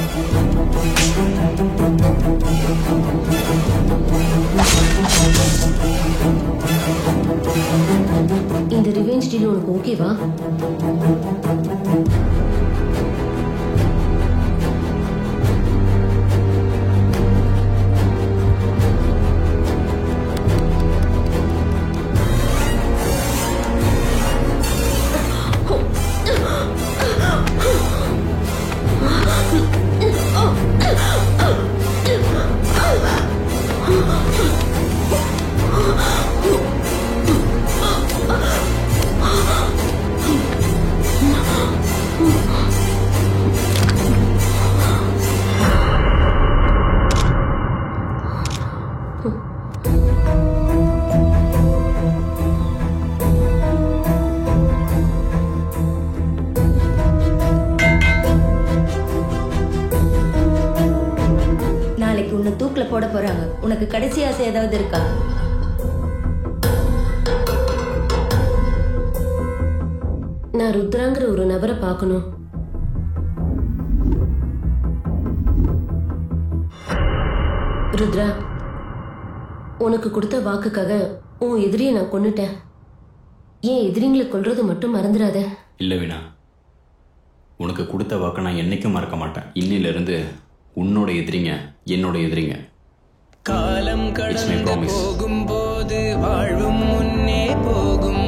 இந்த ரிவெஞ்ச் டீல் உனக்கு ஓகேவா? நாளைக்கு உன்னை தூக்குல போட போறாங்க. உனக்கு கடைசி ஆசை ஏதாவது இருக்கா? நான் ருத்ராங்கிற ஒரு நபரை பார்க்கணும். ருத்ரா, உனக்கு கொடுத்த வாக்குக்காக உன் எதிரியை நான் கொன்னுட்டேன். ஏன் எதிரிங்களை கொல்றது மட்டும் மறந்துடாத. இல்ல வீணா, உனக்கு கொடுத்த வாக்க நான் என்னைக்கும் மறக்க மாட்டேன். இன்னில இருந்து உன்னோட எதிரிங்க என்னோட எதிரிங்க. காலம் கடந்து போகும்போது வாழ்வும் முன்னே போகும்.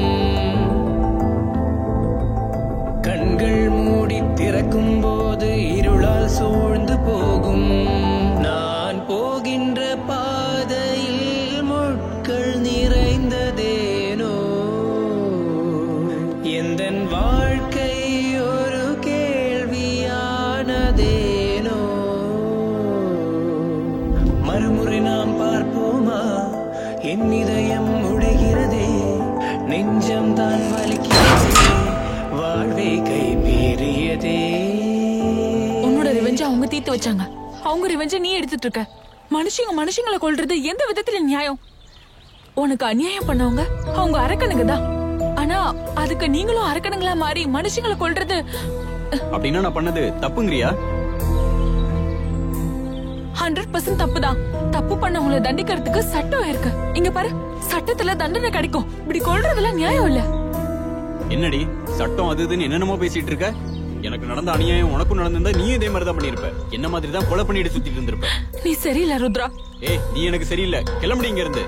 கண்கள் மூடி திறக்கும் போது இருளால் சூழ்ந்து போகும். நான் போகின்ற பாதையில் முட்கள் நிறைந்ததேனோ. எந்தன் வாழ்க்கை ஒரு கேள்வியானதேனோ. மறுமுறை நாம் பார்ப்போமா? என் இதயம் உடைகிறதே, நெஞ்சம் தான் வலிக்கிறதே, வாழ்வே கை மீறியதே. உன்னோட ரிவெஞ்ச அவங்க தீர்த்து வச்சாங்க. அவங்க ரிவெஞ்ச நீ எடுத்துட்டு இருக்க. மனுஷங்களை கொல்றது எந்த விதத்துல நியாயம்? உனக்கு அநியாயம் பண்ணவங்க அவங்க அரக்கனுங்க தான். ஆனா அதுக்கு நீங்களும் அரக்கனுங்களா மாறி மனுஷங்களை கொல்றது அப்படின்னா நான் பண்ணது தப்புங்கறியா? 100% தப்புதான். தப்பு பண்ணவங்களை தண்டிக்கிறதுக்கு சட்டம் இருக்கு. இங்க பாரு, சட்டத்துல தண்டனை கிடைக்கும். இப்படி கொல்றதுல நியாயம் இல்ல. என்னடி சட்டம் அது இதுன்னு என்னென்னமோ பேசிட்டு இருக்க? எனக்கு நடந்த அநியாயம் உனக்கும் நடந்திருந்தா நீ இதே மாதிரி தான் பண்ணிருப்ப. என்ன மாதிரி தான் கொலை பண்ணிட்டு சுத்திட்டு இருந்திருப்ப. நீ சரியில்லை ருத்ரா. ஏய், நீ எனக்கு சரியில்லை. கிளம்புடி இங்க இருந்து.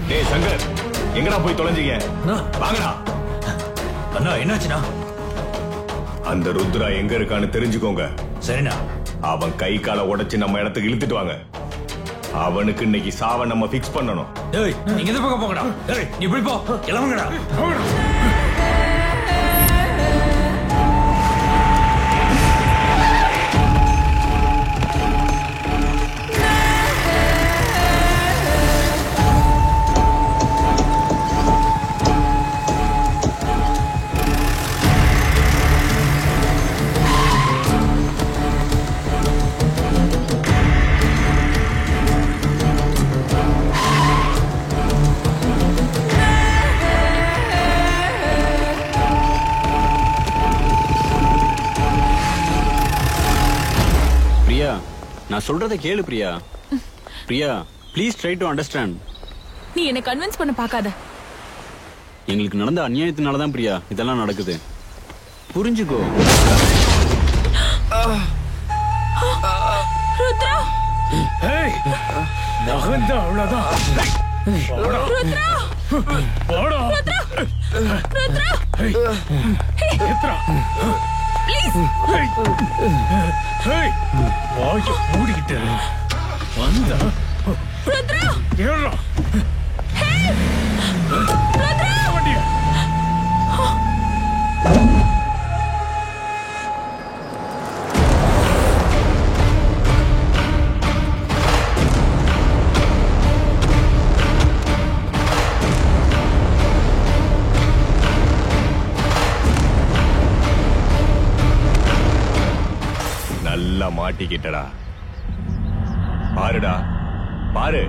டேய் சங்கர், எங்கடா போய் தொலைஞ்சீங்க? வாங்கடா. அண்ணா என்னாச்சுண்ணா? அந்த ருத்ரா எங்க இருக்கான்னு தெரிஞ்சுக்கோங்க. சரிண்ணா. அவன் கை காலை உடைச்சு நம்ம இடத்துக்கு இழுத்துட்டு வாங்க. அவனுக்கு இன்னைக்கு சாவை நம்ம ஃபிக்ஸ் பண்ணணும். டேய் நீங்க இந்த பக்கம் போங்கடா. டேய் நீ இப்படி போ. கிளம்புங்கடா. நான் சொல்றதை கேளு Priya. Priya please try to understand. நீ என்ன கன்வின்ஸ் பண்ண பார்க்காத. எங்களுக்கு நடந்த அநியாயத்தினால தான் பிரியா இதெல்லாம் நடக்குது. புரிஞ்சுக்கோ. ருத்ரா ஏய் நகந்த அவ்வளவுதான். ருத்ரா போடா. ருத்ரா ருத்ரா ருத்ரா ப்ளீஸ். ஏய் வாயை மூடிக்கிட்டு வந்தா. ருத்ரா ஏறா. ருத்ரா வண்டியா. நல்லா மாட்டிக்கிட்டடா. பாருடா பாரு,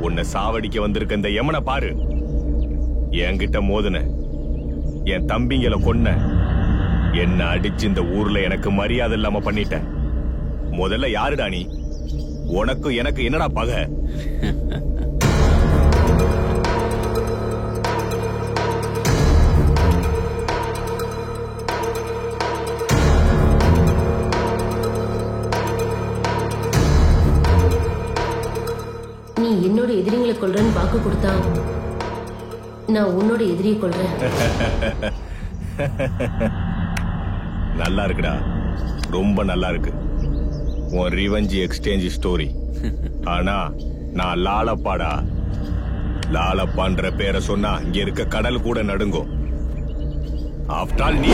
உன்னை சாவடிக்க வந்திருக்க இந்த யமனை பாரு. என்கிட்ட மோதுன, என் தம்பிங்களை கொன்ன, என்ன அடிச்சு இந்த ஊர்ல எனக்கு மரியாதை இல்லாம பண்ணிட்ட. முதல்ல யாருடா நீ? உனக்கு எனக்கு என்னடா பகை? நீ என்னோட எதிரிங்களை கொல்றன்னு வாக்கு கொடுத்தா நான் உன்னோட எதிரியை கொல்றேன். நல்லா இருக்குடா, ரொம்ப நல்லா இருக்கு உன் ரிவெஞ்ச் எக்ஸ்சேஞ்ச் ஸ்டோரி. ஆனா நான் லாலப்பாடா. லாலப்பான்ற பேரை சொன்னா இங்க இருக்க கடல் கூட நடுங்கும். ஆஃப்டர் ஆல் நீ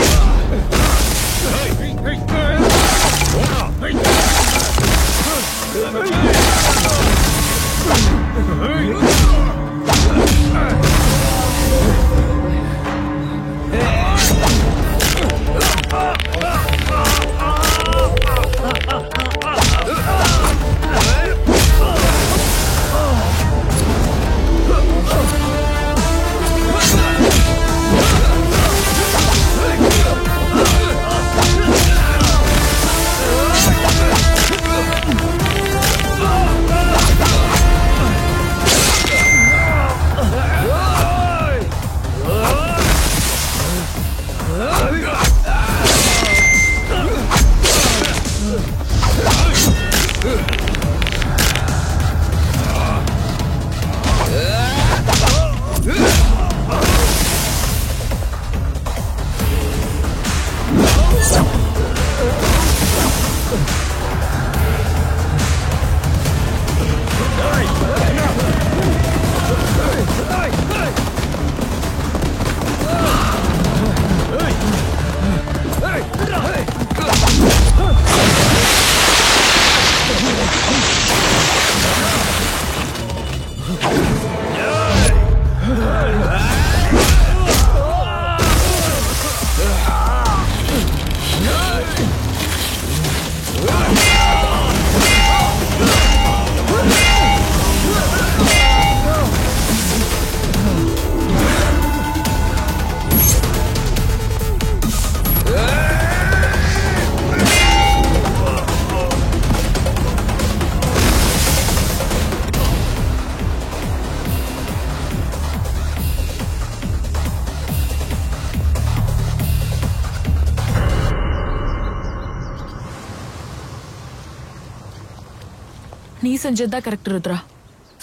நீ செஞ்சதுதான் correct Rudra.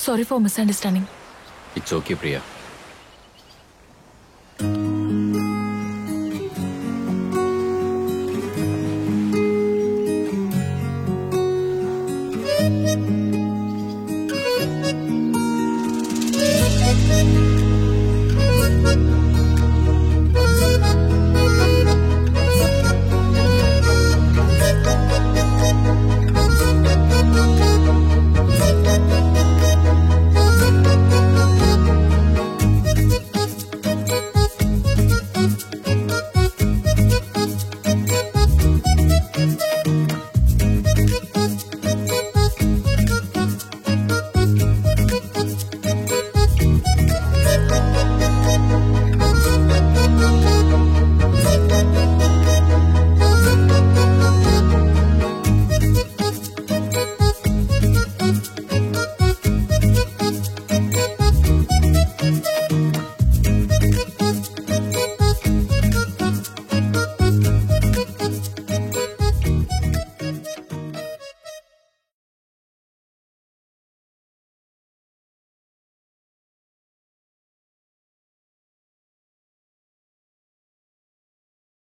Sorry for misunderstanding. It's okay Priya.